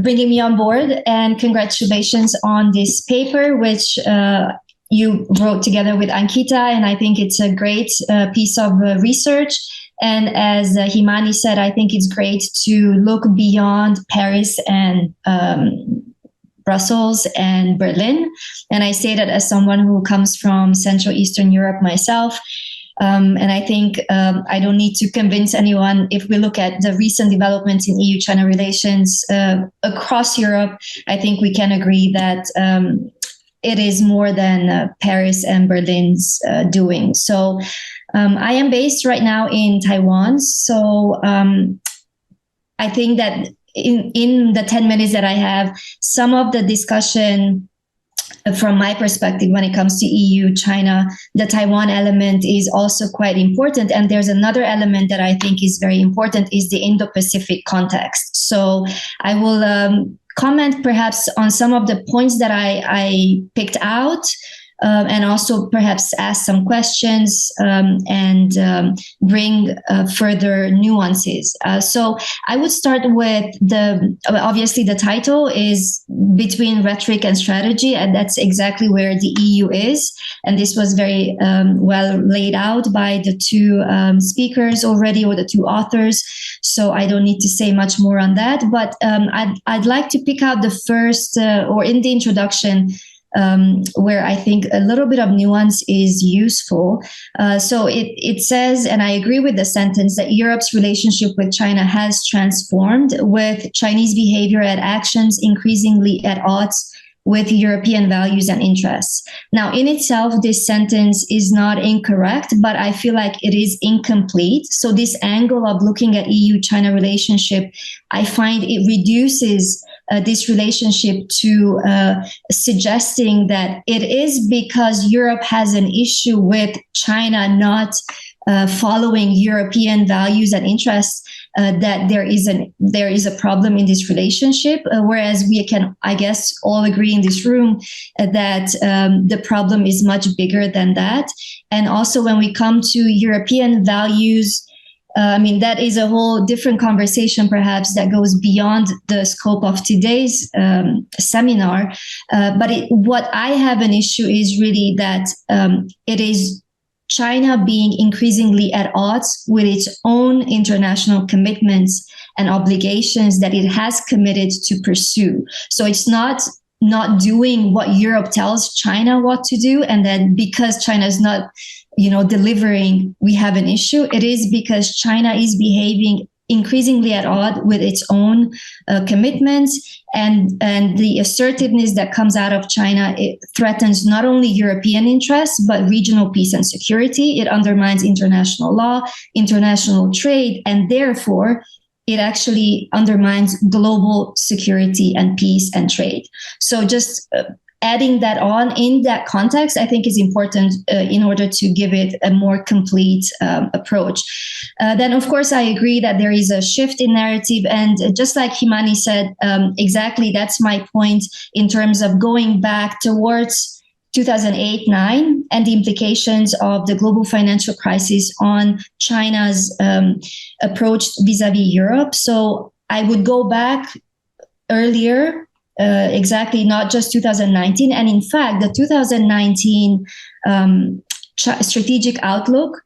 bringing me on board, and congratulations on this paper, which you wrote together with Ankita, and I think it's a great piece of research. And as Himani said, I think it's great to look beyond Paris and Brussels and Berlin. And I say that as someone who comes from Central Eastern Europe myself. And I think I don't need to convince anyone. If we look at the recent developments in EU-China relations across Europe, I think we can agree that it is more than Paris and Berlin's doing. So I am based right now in Taiwan. So I think that in the 10 minutes that I have, some of the discussion from my perspective when it comes to EU, China, the Taiwan element is also quite important. And there's another element that I think is very important, is the Indo-Pacific context. So I will comment perhaps on some of the points that I picked out, and also perhaps ask some questions and bring further nuances. So I would start with obviously the title is Between Rhetoric and Strategy, and that's exactly where the EU is. And this was very well laid out by the two speakers already, or the two authors. So I don't need to say much more on that. But I'd like to pick out the first, or in the introduction, where I think a little bit of nuance is useful. So it says, and I agree with the sentence, that Europe's relationship with China has transformed, with Chinese behavior and actions increasingly at odds with European values and interests. Now, in itself, this sentence is not incorrect, but I feel like it is incomplete. So this angle of looking at EU-China relationship, I find it reduces this relationship to suggesting that it is because Europe has an issue with China not following European values and interests, that there is a problem in this relationship, whereas we can, I guess, all agree in this room that the problem is much bigger than that. And also when we come to European values I mean, that is a whole different conversation, perhaps, that goes beyond the scope of today's seminar. But what I have an issue is really that it is China being increasingly at odds with its own international commitments and obligations that it has committed to pursue. So it's not doing what Europe tells China what to do, and then because China is not delivering, we have an issue. It is because China is behaving increasingly at odds with its own commitments, and the assertiveness that comes out of China, it threatens not only European interests but regional peace and security. It undermines international law, international trade, and therefore it actually undermines global security and peace and trade. So just adding that on in that context, I think is important in order to give it a more complete approach. Then, of course, I agree that there is a shift in narrative. And just like Himani said, exactly, that's my point in terms of going back towards 2008-9 and the implications of the global financial crisis on China's approach vis-a-vis Europe. So I would go back earlier, exactly, not just 2019. And in fact, the 2019 strategic outlook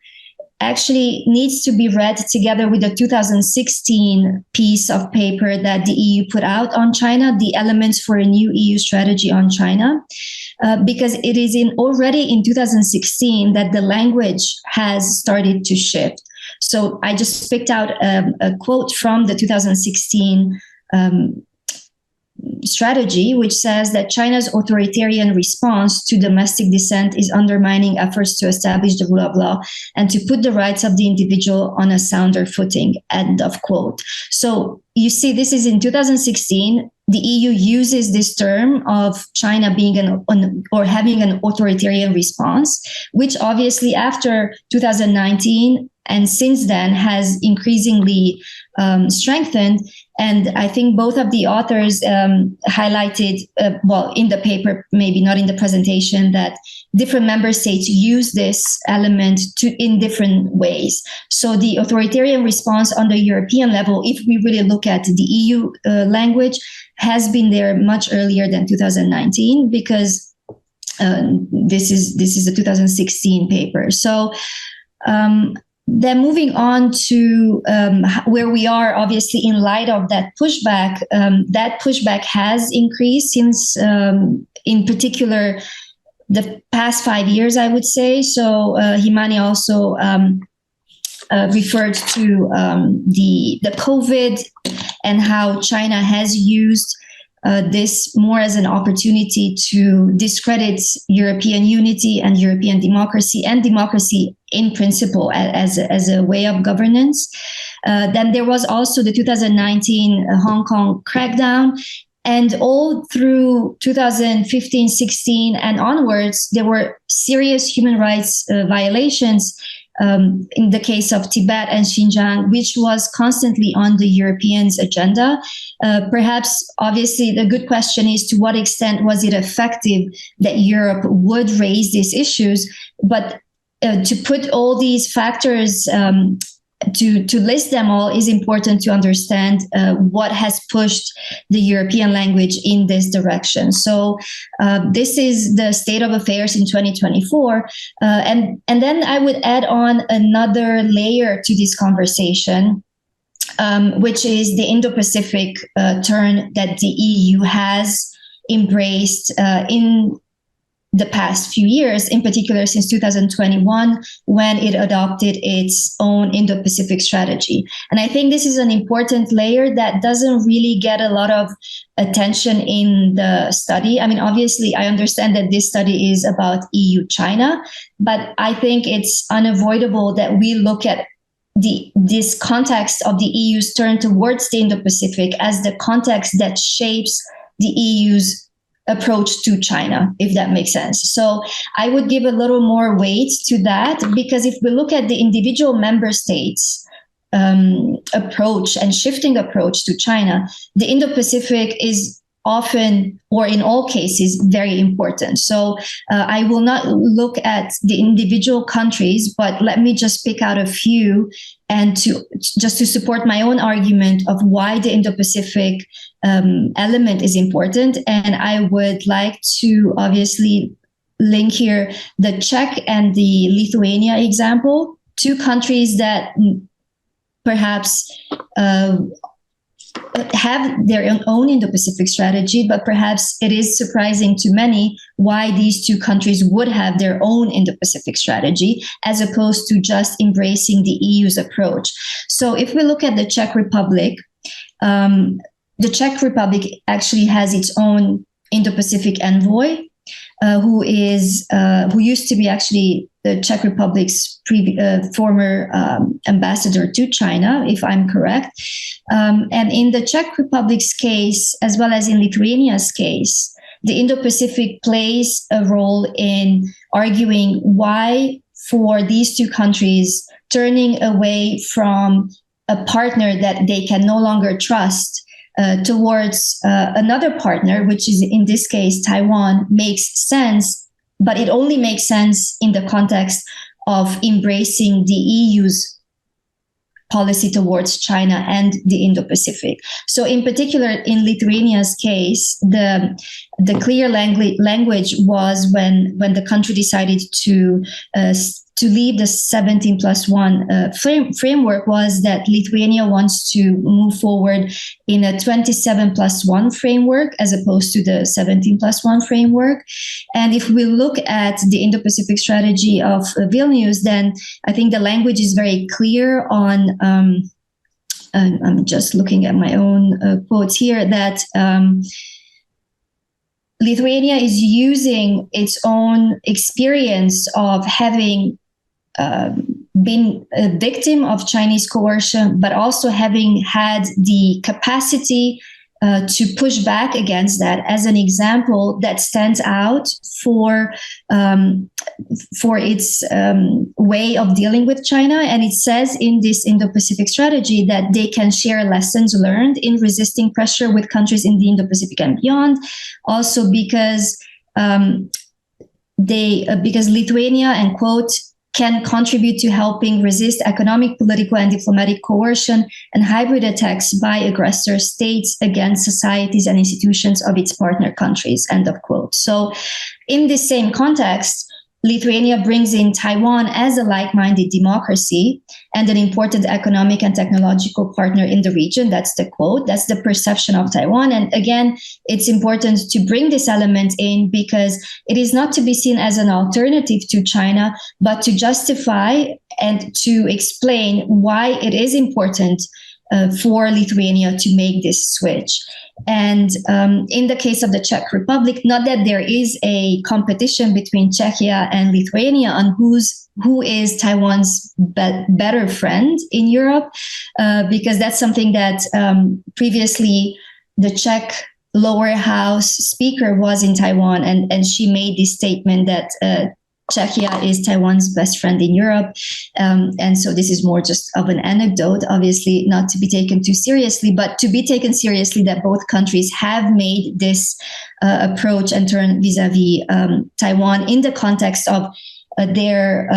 actually needs to be read together with the 2016 piece of paper that the EU put out on China, the elements for a new EU strategy on China, because it is already in 2016 that the language has started to shift. So I just picked out a quote from the 2016 strategy, which says that China's authoritarian response to domestic dissent is undermining efforts to establish the rule of law and to put the rights of the individual on a sounder footing, end of quote. So you see, this is in 2016. The EU uses this term of China being having an authoritarian response, which obviously after 2019 and since then has increasingly strengthened. And I think both of the authors highlighted, in the paper, maybe not in the presentation, that different member states use this element in different ways. So the authoritarian response on the European level, if we really look at the EU language, has been there much earlier than 2019, because this is a 2016 paper. So then moving on to where we are, obviously, in light of that pushback has increased since, in particular, the past 5 years, I would say. So Himani also referred to the COVID and how China has used this more as an opportunity to discredit European unity and European democracy and democracy in principle as a way of governance. Then there was also the 2019 Hong Kong crackdown. And all through 2015, 16 and onwards, there were serious human rights violations in the case of Tibet and Xinjiang, which was constantly on the Europeans' agenda. Perhaps, obviously, the good question is, to what extent was it effective that Europe would raise these issues? But to put all these factors, to list them all, is important to understand what has pushed the European language in this direction. So this is the state of affairs in 2024. And then I would add on another layer to this conversation, which is the Indo-Pacific turn that the EU has embraced in the past few years, in particular since 2021, when it adopted its own Indo-Pacific strategy. And I think this is an important layer that doesn't really get a lot of attention in the study. I mean, obviously, I understand that this study is about EU-China, but I think it's unavoidable that we look at this context of the EU's turn towards the Indo-Pacific as the context that shapes the EU's approach to China, if that makes sense. So I would give a little more weight to that, because if we look at the individual member states' approach and shifting approach to China, the Indo-Pacific is often, or in all cases, very important. So I will not look at the individual countries, but let me just pick out a few and to support my own argument of why the Indo-Pacific element is important. And I would like to obviously link here the Czech and the Lithuania example, two countries that perhaps have their own Indo-Pacific strategy, but perhaps it is surprising to many why these two countries would have their own Indo-Pacific strategy as opposed to just embracing the EU's approach. So if we look at the Czech Republic, the Czech Republic actually has its own Indo-Pacific envoy, who used to be actually the Czech Republic's former ambassador to China, if I'm correct. And in the Czech Republic's case, as well as in Lithuania's case, the Indo-Pacific plays a role in arguing why, for these two countries, turning away from a partner that they can no longer trust towards another partner, which is in this case Taiwan, makes sense, but it only makes sense in the context of embracing the EU's policy towards China and the Indo-Pacific. So in particular, in Lithuania's case, the clear language was when the country decided to leave the 17+1 framework, was that Lithuania wants to move forward in a 27+1 framework as opposed to the 17+1 framework. And if we look at the Indo-Pacific strategy of Vilnius, then I think the language is very clear on, I'm just looking at my own quotes here, that Lithuania is using its own experience of having been a victim of Chinese coercion, but also having had the capacity to push back against that as an example that stands out for its way of dealing with China. And it says in this Indo-Pacific strategy that they can share lessons learned in resisting pressure with countries in the Indo-Pacific and beyond. Also because Lithuania, and quote, can contribute to helping resist economic, political, and diplomatic coercion and hybrid attacks by aggressor states against societies and institutions of its partner countries, end of quote. So in this same context, Lithuania brings in Taiwan as a like-minded democracy and an important economic and technological partner in the region. That's the quote. That's the perception of Taiwan. And again, it's important to bring this element in because it is not to be seen as an alternative to China, but to justify and to explain why it is important for Lithuania to make this switch. And in the case of the Czech Republic, not that there is a competition between Czechia and Lithuania on who is Taiwan's better friend in Europe, because that's something that previously the Czech lower house speaker was in Taiwan, and she made this statement that Czechia is Taiwan's best friend in Europe. And so this is more just of an anecdote, obviously not to be taken too seriously, but to be taken seriously that both countries have made this approach and turn vis-a-vis Taiwan in the context of their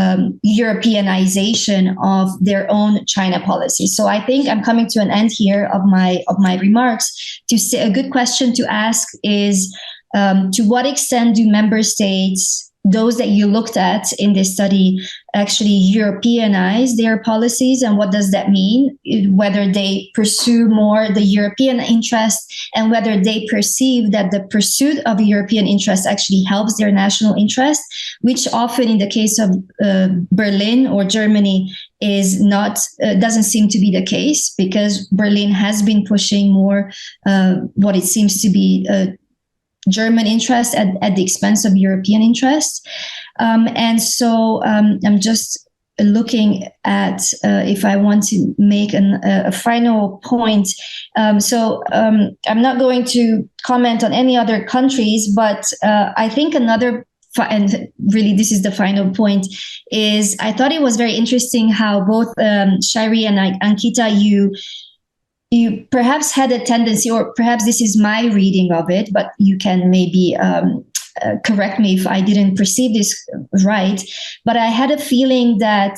Europeanization of their own China policy. So I think I'm coming to an end here of my remarks. To say, a good question to ask is, to what extent do member states, those that you looked at in this study, actually Europeanize their policies, and what does that mean? Whether they pursue more the European interest, and whether they perceive that the pursuit of a European interest actually helps their national interest, which often in the case of Berlin or Germany is not, doesn't seem to be the case, because Berlin has been pushing more what it seems to be German interest at the expense of European interest. And so I'm just looking at if I want to make a final point. So I'm not going to comment on any other countries, but I think another, and really this is the final point, is I thought it was very interesting how both Shairee and Ankita, you you perhaps had a tendency, or perhaps this is my reading of it, but you can maybe correct me if I didn't perceive this right. But I had a feeling that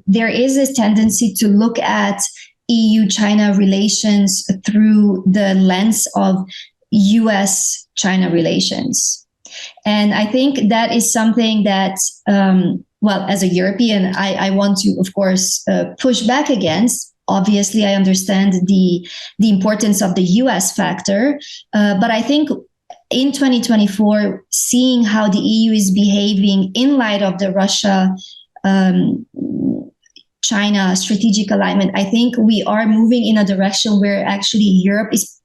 there is a tendency to look at EU-China relations through the lens of US-China relations. And I think that is something that, well, as a European, I want to, of course, push back against. Obviously, I understand the importance of the US factor, but I think in 2024, seeing how the EU is behaving in light of the Russia China strategic alignment, I think we are moving in a direction where actually Europe is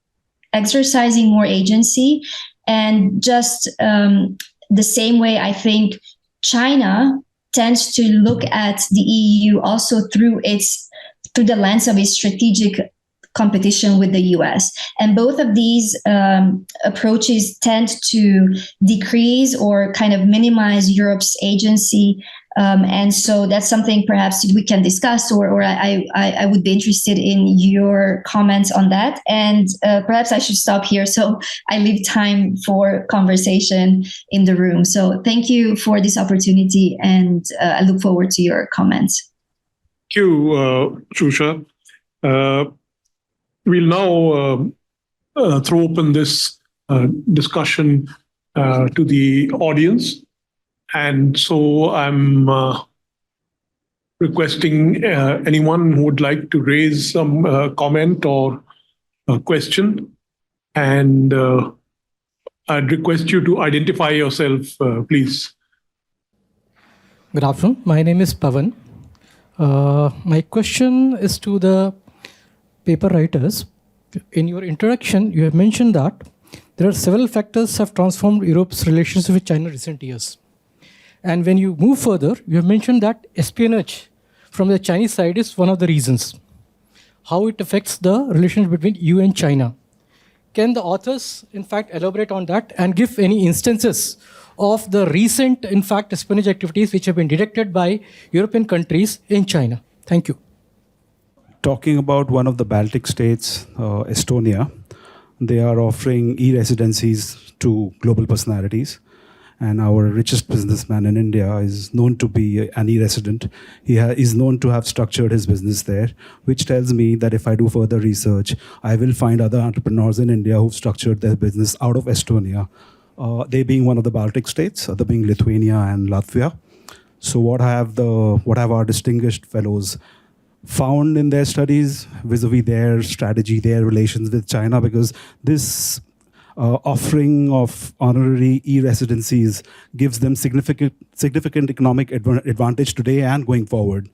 exercising more agency. And just the same way, I think China tends to look at the EU also through the lens of its strategic competition with the US. And both of these approaches tend to decrease or kind of minimize Europe's agency. And so that's something perhaps we can discuss, or I would be interested in your comments on that. And perhaps I should stop here so I leave time for conversation in the room. So thank you for this opportunity, and I look forward to your comments. Thank you, Shusha. We'll now throw open this discussion to the audience. And so I'm requesting anyone who would like to raise some comment or a question. And I'd request you to identify yourself, please. Good afternoon. My name is Pavan. My question is to the paper writers. In your introduction, you have mentioned that there are several factors have transformed Europe's relations with China in recent years. And when you move further, you have mentioned that espionage from the Chinese side is one of the reasons. How it affects the relationship between EU and China. Can the authors, in fact, elaborate on that and give any instances of the recent, in fact, espionage activities which have been detected by European countries in China? Thank you. Talking about one of the Baltic states, Estonia, they are offering e-residencies to global personalities. And our richest businessman in India is known to be an e-resident. He is known to have structured his business there, which tells me that if I do further research, I will find other entrepreneurs in India who've structured their business out of Estonia, they being one of the Baltic states, other being Lithuania and Latvia. So what have our distinguished fellows found in their studies vis-a-vis their strategy, their relations with China? Because this offering of honorary e-residencies gives them significant economic advantage today and going forward.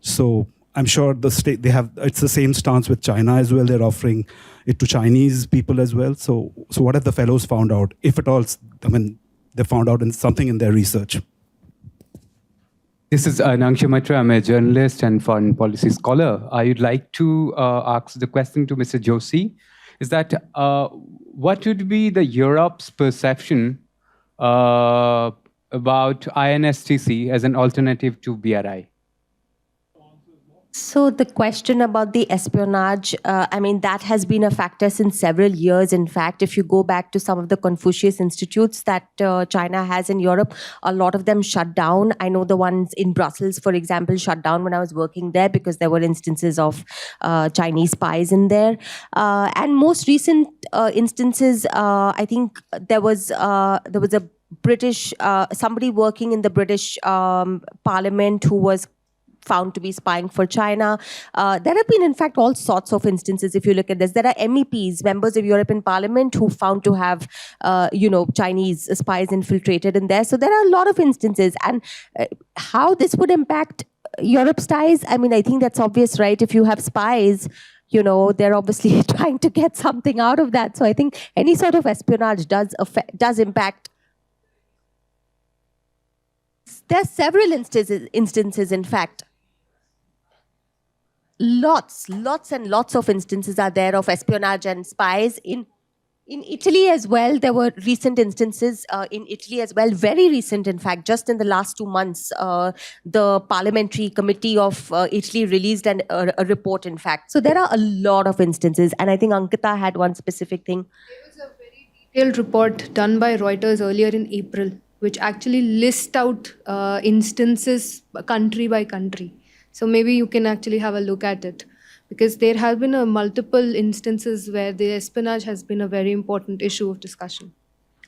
So I'm sure the state it's the same stance with China as well. They're offering it to Chinese people as well. So what have the fellows found out, if at all? I mean, they found out something in their research. This is Nangshu Matra. I'm a journalist and foreign policy scholar. I would like to ask the question to Mr. Joshi. Is that what would be the Europe's perception about INSTC as an alternative to BRI? So the question about the espionage, I mean, that has been a factor since several years. In fact, if you go back to some of the Confucius institutes that China has in Europe, a lot of them shut down. I know the ones in Brussels, for example, shut down when I was working there because there were instances of Chinese spies in there. And most recent instances, I think there was a British, somebody working in the British Parliament who was found to be spying for China. There have been, in fact, all sorts of instances. If you look at this, there are MEPs, members of European Parliament, who found to have, Chinese spies infiltrated in there. So there are a lot of instances. And how this would impact Europe's ties, I mean, I think that's obvious, right? If you have spies, they're obviously trying to get something out of that. So I think any sort of espionage does impact. There are several instances, in fact. Lots and lots of instances are there of espionage and spies in In Italy as well, there were recent instances in Italy as well, very recent, in fact, just in the last 2 months, the Parliamentary Committee of Italy released a report, in fact. So there are a lot of instances, and I think Ankita had one specific thing. There was a very detailed report done by Reuters earlier in April, which actually lists out instances country by country. So maybe you can actually have a look at it, because there have been multiple instances where the espionage has been a very important issue of discussion.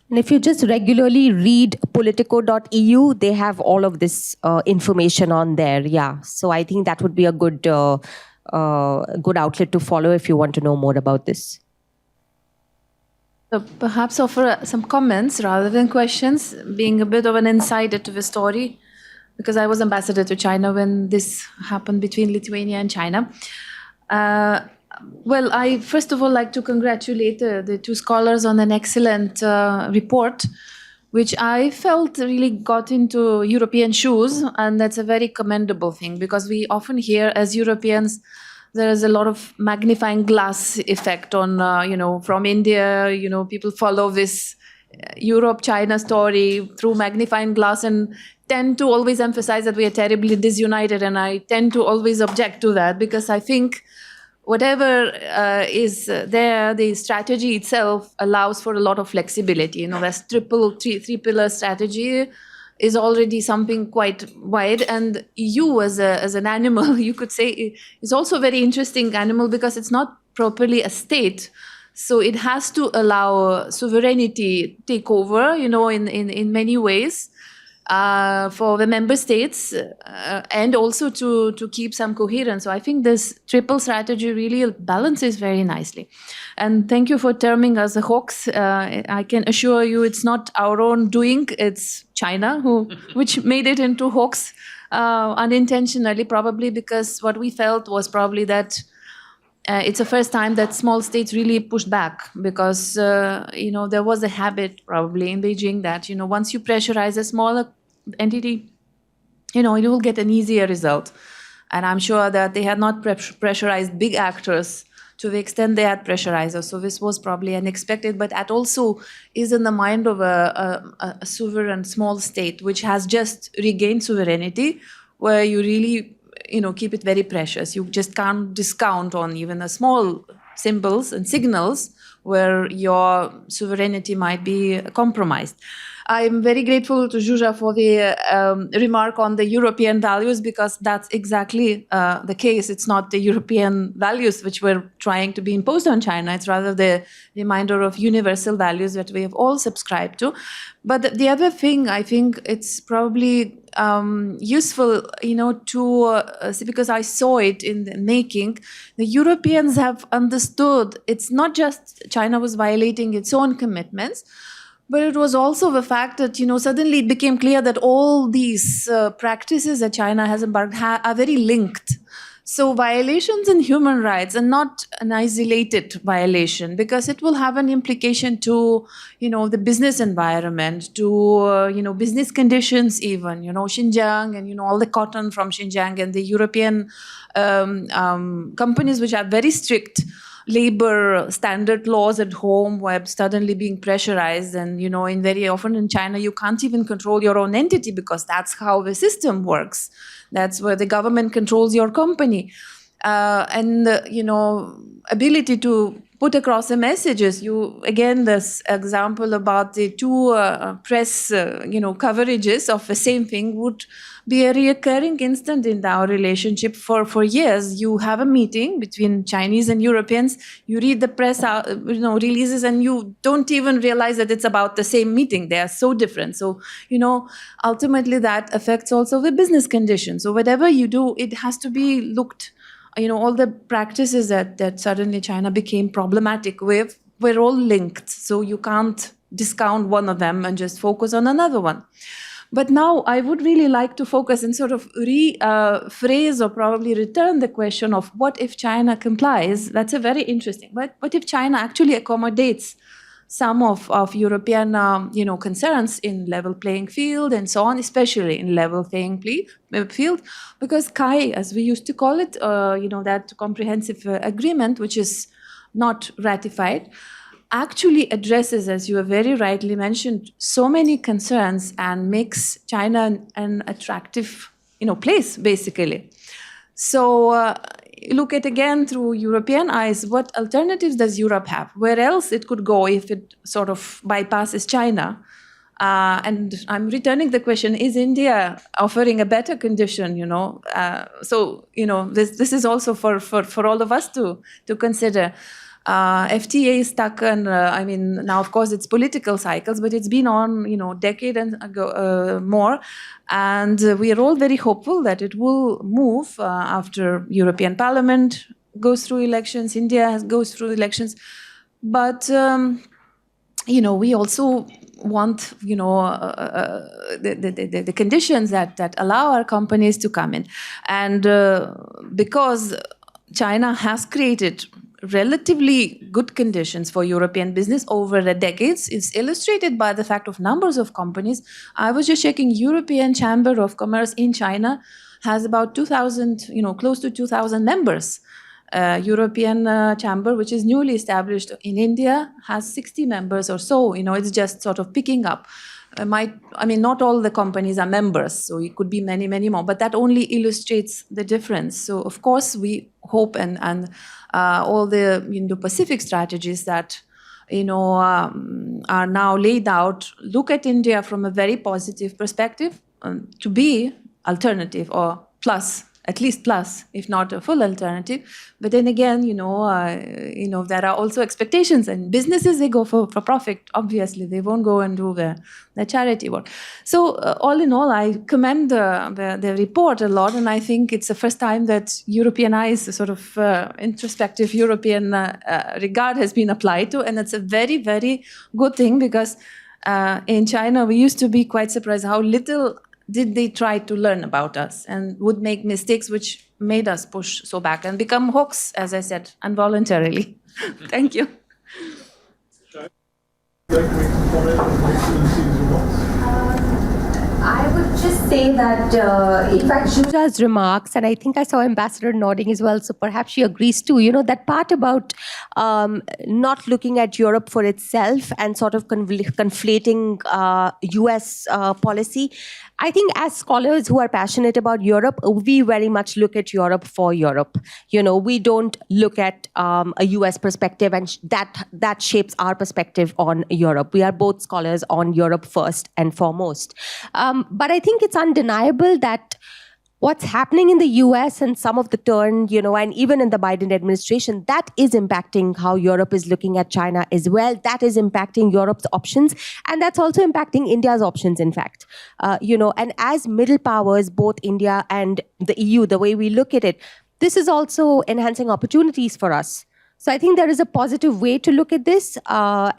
And if you just regularly read politico.eu, they have all of this information on there. Yeah. So I think that would be a good outlet to follow if you want to know more about this. So perhaps offer some comments rather than questions, being a bit of an insider to the story, because I was ambassador to China when this happened between Lithuania and China. Well, I first of all like to congratulate the two scholars on an excellent report, which I felt really got into European shoes, and that's a very commendable thing, because we often hear as Europeans there is a lot of magnifying glass effect on, from India, people follow this Europe-China story through magnifying glass and tend to always emphasize that we are terribly disunited, and I tend to always object to that, because I think whatever is there, the strategy itself allows for a lot of flexibility. This three-pillar strategy is already something quite wide, and EU as an animal, you could say, is also a very interesting animal, because it's not properly a state. So it has to allow sovereignty take over, in many ways. For the member states, and also to keep some coherence. So I think this triple strategy really balances very nicely. And thank you for terming us a hoax. I can assure you it's not our own doing, it's China which made it into hoax unintentionally, probably because what we felt was probably that it's the first time that small states really pushed back, because there was a habit probably in Beijing that once you pressurize a smaller entity, you will get an easier result. And I'm sure that they had not pressurized big actors to the extent they had pressurized us. So this was probably unexpected, but that also is in the mind of a sovereign small state which has just regained sovereignty, where you really keep it very precious. You just can't discount on even the small symbols and signals where your sovereignty might be compromised. I'm very grateful to Shusha for the remark on the European values, because that's exactly the case. It's not the European values which were trying to be imposed on China. It's rather the reminder of universal values that we have all subscribed to. But the other thing, I think it's probably useful, to see, because I saw it in the making. The Europeans have understood it's not just China was violating its own commitments, but it was also the fact that, suddenly it became clear that all these practices that China has embarked are very linked. So violations in human rights are not an isolated violation, because it will have an implication to, the business environment, to, business conditions even, Xinjiang and, all the cotton from Xinjiang, and the European companies which are very strict labor standard laws at home were suddenly being pressurized. And, in very often in China, you can't even control your own entity, because that's how the system works. That's where the government controls your company. Ability to put across the messages. This example about the two press, coverages of the same thing would be a recurring instant in our relationship for years. You have a meeting between Chinese and Europeans, you read the press releases, and you don't even realize that it's about the same meeting. They are so different. So, ultimately that affects also the business conditions. So whatever you do, it has to be looked, all the practices that suddenly China became problematic with were all linked. So you can't discount one of them and just focus on another one. But now I would really like to focus and sort of rephrase or probably return the question of what if China complies? That's a very interesting. But what if China actually accommodates some of European concerns in level playing field and so on, especially in level playing field, because CAI, as we used to call it, that comprehensive agreement, which is not ratified, actually addresses, as you have very rightly mentioned, so many concerns and makes China an attractive, place, basically. So look at again through European eyes, what alternatives does Europe have? Where else it could go if it sort of bypasses China? And I'm returning the question: is India offering a better condition? This is also for all of us to consider. FTA is stuck, and now of course it's political cycles, but it's been on decade and more, and we are all very hopeful that it will move after European Parliament goes through elections, India goes through elections, but we also want the conditions that allow our companies to come in, and because China has created relatively good conditions for European business over the decades. It's illustrated by the fact of numbers of companies. I was just checking, European Chamber of Commerce in China has about 2,000, close to 2,000 members. European Chamber, which is newly established in India, has 60 members or so. It's just sort of picking up. Not all the companies are members, so it could be many, many more, but that only illustrates the difference. So, of course, we hope and all the Indo-Pacific strategies that are now laid out look at India from a very positive perspective to be alternative or plus, at least plus, if not a full alternative. But then again, there are also expectations, and businesses, they go for profit. Obviously, they won't go and do the charity work. So all in all, I commend the report a lot, and I think it's the first time that European eyes, sort of introspective European regard has been applied to, and it's a very, very good thing, because in China, we used to be quite surprised how little did they try to learn about us and would make mistakes which made us push so back and become hawks, as I said, involuntarily. Thank you. I would just say that, in fact, Shusha's remarks, and I think I saw Ambassador nodding as well, so perhaps she agrees too, that part about not looking at Europe for itself and sort of conflating US policy. I think as scholars who are passionate about Europe, we very much look at Europe for Europe. We don't look at a US perspective, and that shapes our perspective on Europe. We are both scholars on Europe first and foremost. But I think it's undeniable that what's happening in the US and some of the turn, and even in the Biden administration, that is impacting how Europe is looking at China as well. That is impacting Europe's options. And that's also impacting India's options, in fact. And as middle powers, both India and the EU, the way we look at it, this is also enhancing opportunities for us. So I think there is a positive way to look at this. The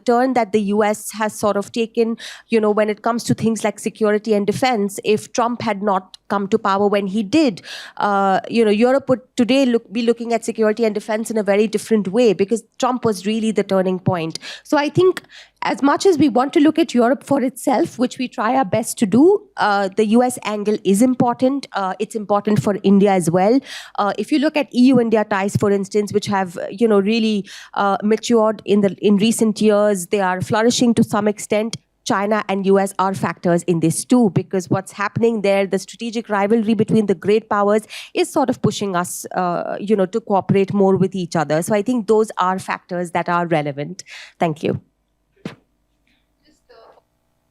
turn that the US has sort of taken, when it comes to things like security and defense, if Trump had not come to power when he did, Europe would today be looking at security and defense in a very different way, because Trump was really the turning point. So I think as much as we want to look at Europe for itself, which we try our best to do, the US angle is important. It's important for India as well. If you look at EU-India ties, for instance, which have really matured in recent years, they are flourishing to some extent. China and US are factors in this too, because what's happening there, the strategic rivalry between the great powers is sort of pushing us, to cooperate more with each other. So I think those are factors that are relevant. Thank you.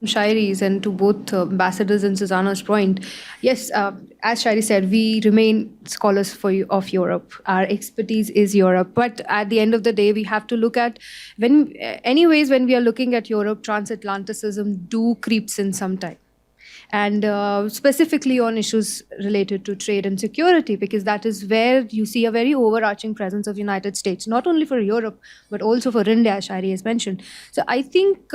Shairee's and to both ambassadors and Susanna's point, yes, as Shairee said, we remain scholars of Europe. Our expertise is Europe. But at the end of the day, we have to look at, when we are looking at Europe, transatlanticism creeps in sometime. And specifically on issues related to trade and security, because that is where you see a very overarching presence of United States, not only for Europe, but also for India, as Shairee has mentioned. So I think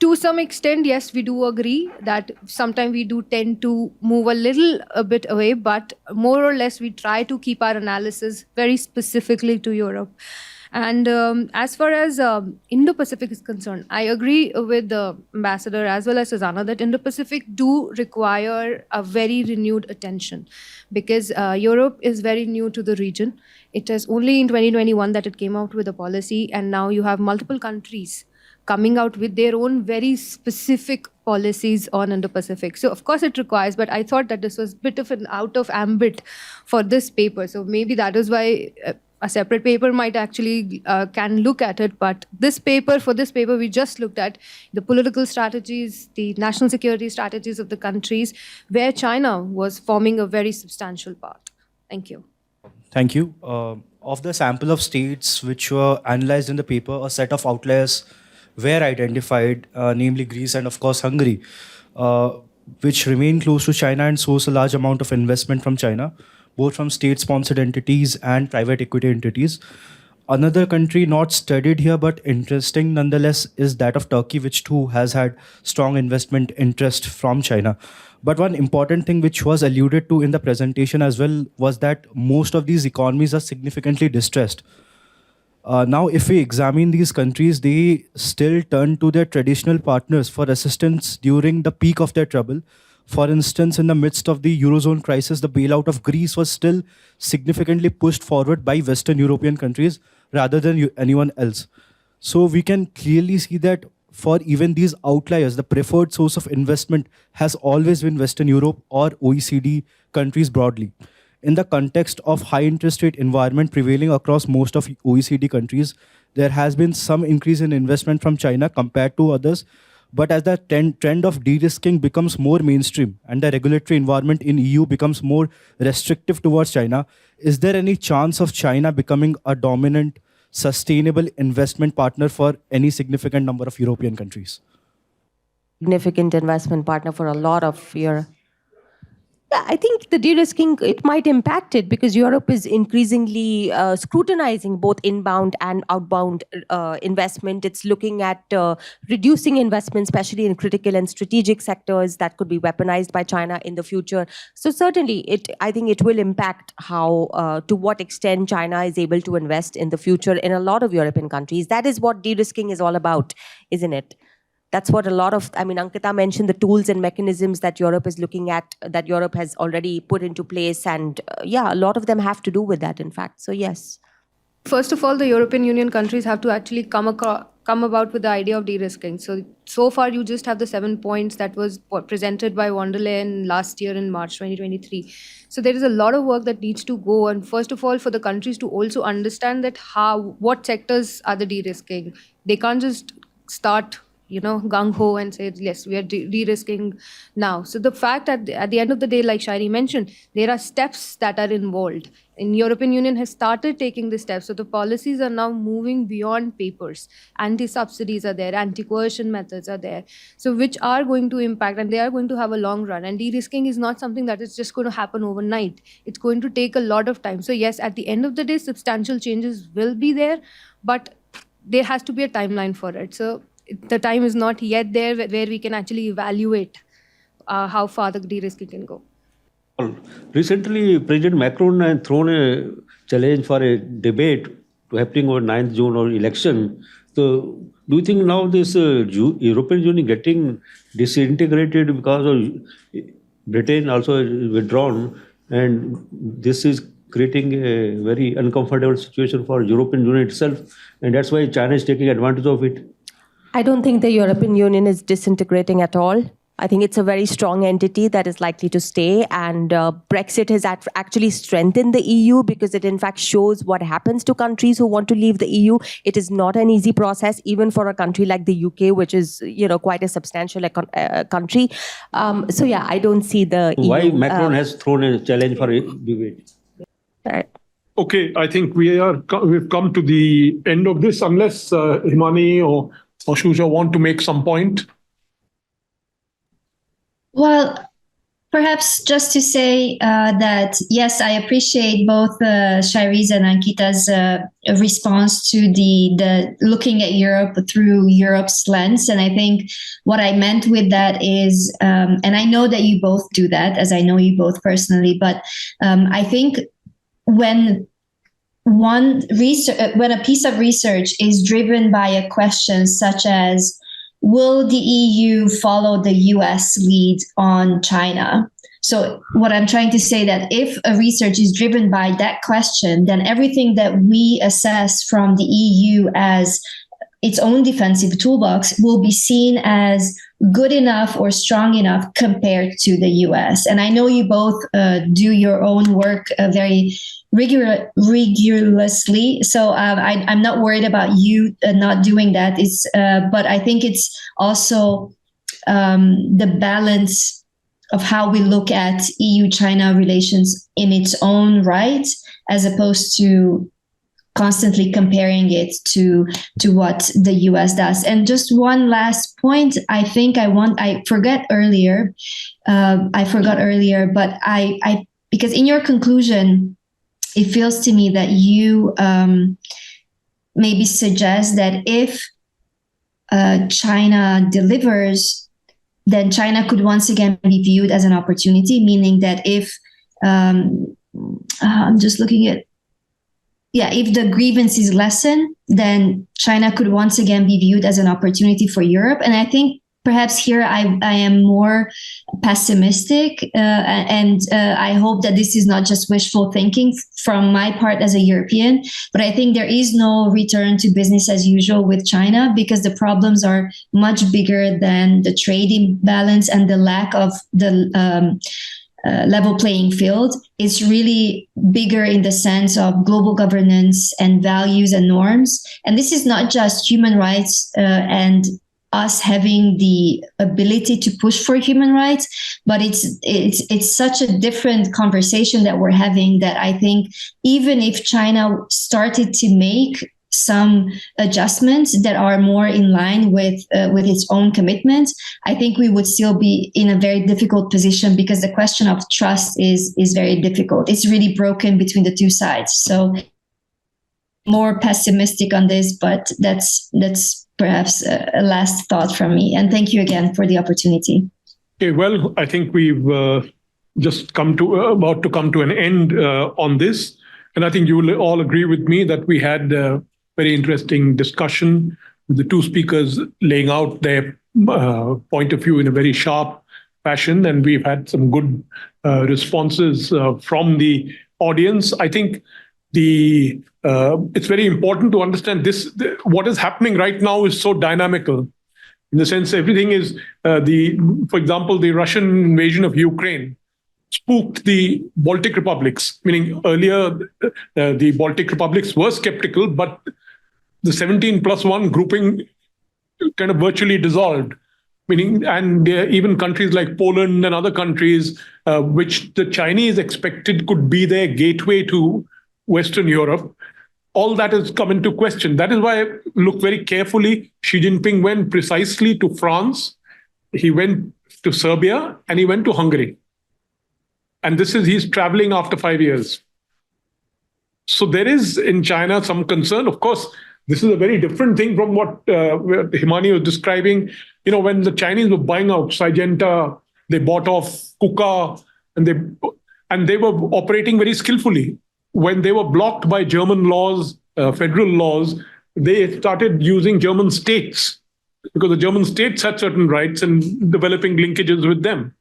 to some extent, yes, we do agree that sometimes we do tend to move a bit away, but more or less we try to keep our analysis very specifically to Europe. And as far as Indo-Pacific is concerned, I agree with the ambassador as well as Susanna that Indo-Pacific do require a very renewed attention, because Europe is very new to the region. It is only in 2021 that it came out with a policy, and now you have multiple countries coming out with their own very specific policies on Indo-Pacific. So of course it requires, but I thought that this was a bit of an out of ambit for this paper. So maybe that is why a separate paper might actually can look at it. But for this paper, we just looked at the political strategies, the national security strategies of the countries where China was forming a very substantial part. Thank you. Thank you. Of the sample of states which were analyzed in the paper, a set of outliers were identified, namely Greece and of course Hungary, which remain close to China and source a large amount of investment from China, both from state-sponsored entities and private equity entities. Another country not studied here but interesting nonetheless is that of Turkey, which too has had strong investment interest from China. But one important thing which was alluded to in the presentation as well was that most of these economies are significantly distressed. Now, if we examine these countries, they still turn to their traditional partners for assistance during the peak of their trouble. For instance, in the midst of the Eurozone crisis, the bailout of Greece was still significantly pushed forward by Western European countries rather than anyone else. So we can clearly see that for even these outliers, the preferred source of investment has always been Western Europe or OECD countries broadly. In the context of high interest rate environment prevailing across most of OECD countries, there has been some increase in investment from China compared to others. But as the trend of de-risking becomes more mainstream and the regulatory environment in EU becomes more restrictive towards China, is there any chance of China becoming a dominant, sustainable investment partner for any significant number of European countries? Significant investment partner for a lot of your. Yeah, I think the de-risking, it might impact it because Europe is increasingly scrutinizing both inbound and outbound investment. It's looking at reducing investment, especially in critical and strategic sectors that could be weaponized by China in the future. So certainly, I think it will impact how, to what extent China is able to invest in the future in a lot of European countries. That is what de-risking is all about, isn't it? That's what Ankita mentioned the tools and mechanisms that Europe is looking at, that Europe has already put into place. And a lot of them have to do with that, in fact. So, yes. First of all, the European Union countries have to actually come about with the idea of de-risking. So far, you just have the 7 points that was presented by von der Leyen last year in March 2023. So there is a lot of work that needs to go. And first of all, for the countries to also understand that what sectors are the de-risking. They can't just start gung-ho and say, yes, we are de-risking now. So the fact that at the end of the day, like Shairee mentioned, there are steps that are involved. And European Union has started taking the steps. So the policies are now moving beyond papers. Anti-subsidies are there, anti-coercion methods are there. So which are going to impact, and they are going to have a long run. And de-risking is not something that is just going to happen overnight. It's going to take a lot of time. So yes, at the end of the day, substantial changes will be there, but there has to be a timeline for it. So the time is not yet there where we can actually evaluate how far the de-risking can go. Recently, President Macron has thrown a challenge for a debate happening on 9th June or election. So, do you think now this European Union getting disintegrated because of Britain also withdrawn, and this is creating a very uncomfortable situation for European Union itself, and that's why China is taking advantage of it? I don't think the European Union is disintegrating at all. I think it's a very strong entity that is likely to stay. And Brexit has actually strengthened the EU because it in fact shows what happens to countries who want to leave the EU. It is not an easy process, even for a country like the UK, which is quite a substantial country. I don't see the Why EU, Macron has thrown a challenge for a debate? Right. Okay, I think we've come to the end of this, unless Himani or Shusha want to make some point. Well, perhaps just to say that, yes, I appreciate both Shairee's and Ankita's response to the looking at Europe through Europe's lens. And I think what I meant with that is, and I know that you both do that, as I know you both personally, but I think when when a piece of research is driven by a question such as, will the EU follow the US lead on China? So what I'm trying to say that if a research is driven by that question, then everything that we assess from the EU as its own defensive toolbox will be seen as good enough or strong enough compared to the US. And I know you both do your own work very rigorously. So I'm not worried about you not doing that. But I think it's also the balance of how we look at EU-China relations in its own right, as opposed to constantly comparing it to what the US does. And just one last point, I think I forgot earlier, but I because in your conclusion, it feels to me that you maybe suggest that if China delivers, then China could once again be viewed as an opportunity, meaning that if I'm just looking at, if the grievance is lessened, then China could once again be viewed as an opportunity for Europe. And I think perhaps here I am more pessimistic, and I hope that this is not just wishful thinking from my part as a European, but I think there is no return to business as usual with China, because the problems are much bigger than the trade imbalance and the lack of the level playing field. It's really bigger in the sense of global governance and values and norms. And this is not just human rights and us having the ability to push for human rights, but it's such a different conversation that we're having, that I think even if China started to make some adjustments that are more in line with its own commitments, I think we would still be in a very difficult position, because the question of trust is very difficult. It's really broken between the two sides. So more pessimistic on this, but that's perhaps a last thought from me. And thank you again for the opportunity. Okay, well, I think we've just about to come to an end on this. And I think you will all agree with me that we had a very interesting discussion with the two speakers laying out their point of view in a very sharp fashion. And we've had some good responses from the audience. I think it's very important to understand what is happening right now is so dynamical, in the sense everything is for example, the Russian invasion of Ukraine spooked the Baltic republics, meaning earlier the Baltic republics were skeptical, but the 17+1 grouping kind of virtually dissolved, meaning, and even countries like Poland and other countries, which the Chinese expected could be their gateway to Western Europe, all that has come into question. That is why, look very carefully, Xi Jinping went precisely to France, he went to Serbia, and he went to Hungary. And he's traveling after 5 years. So there is in China some concern. Of course, this is a very different thing from what Himani was describing. You know, when the Chinese were buying out Syngenta, they bought off Kuka, and they were operating very skillfully. When they were blocked by German laws, federal laws, they started using German states, because the German states had certain rights and developing linkages with them.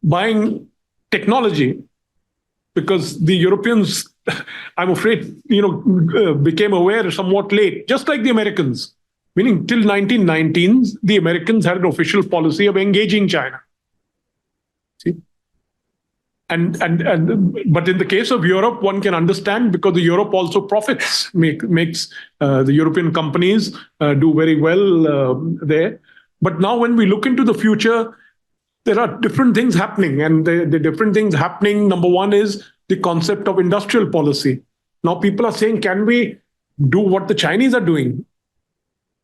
Buying technology, because the Europeans, I'm afraid, became aware somewhat late, just like the Americans. Meaning till 1919s, the Americans had an official policy of engaging China. See? But in the case of Europe, one can understand, because Europe also profits, makes the European companies do very well there. But now when we look into the future, there are different things happening. And the different things happening, number one is the concept of industrial policy. Now people are saying, can we do what the Chinese are doing?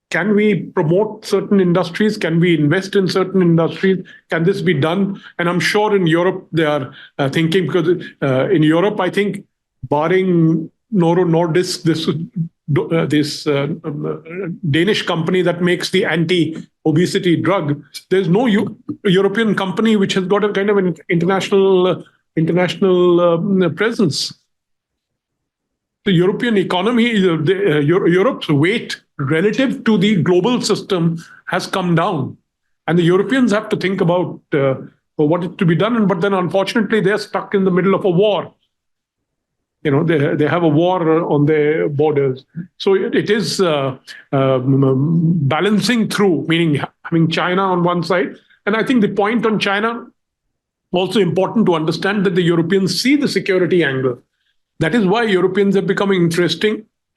Can we promote certain industries? Can we invest in certain industries? Can this be done? And I'm sure in Europe they are thinking, because in Europe, I think, barring Novo Nordisk, this Danish company that makes the anti-obesity drug, there's no European company which has got a kind of an international presence. the European economy, Europe's weight relative to the global system has come down. And the Europeans have to think about what is to be done. But then, unfortunately, they're stuck in the middle of a war. They have a war on their borders. So it is balancing through, meaning having China on one side. And I think the point on China, also important to understand that the Europeans see the security angle. That is why Europeans are becoming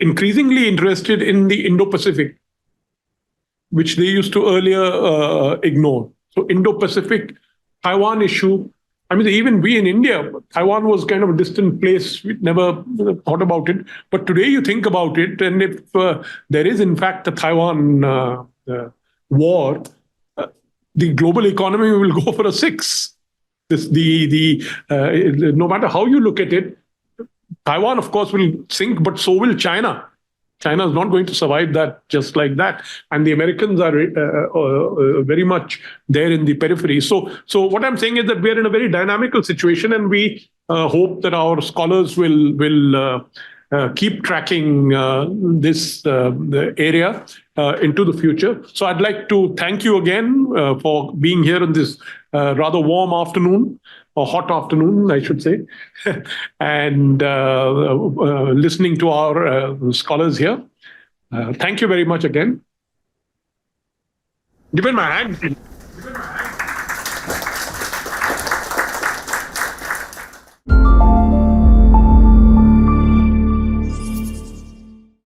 increasingly interested in the Indo-Pacific, which they used to earlier ignore. So Indo-Pacific, Taiwan issue. I mean, even we in India, Taiwan was kind of a distant place. We never thought about it. But today you think about it, and if there is, in fact, a Taiwan war, the global economy will go for a 6. No matter how you look at it, Taiwan, of course, will sink, but so will China. China is not going to survive that just like that. And the Americans are very much there in the periphery. So what I'm saying is that we're in a very dynamical situation, and we hope that our scholars will keep tracking this area into the future. So I'd like to thank you again for being here on this rather warm afternoon, or hot afternoon, I should say, and listening to our scholars here. Thank you very much again. Give me my hand.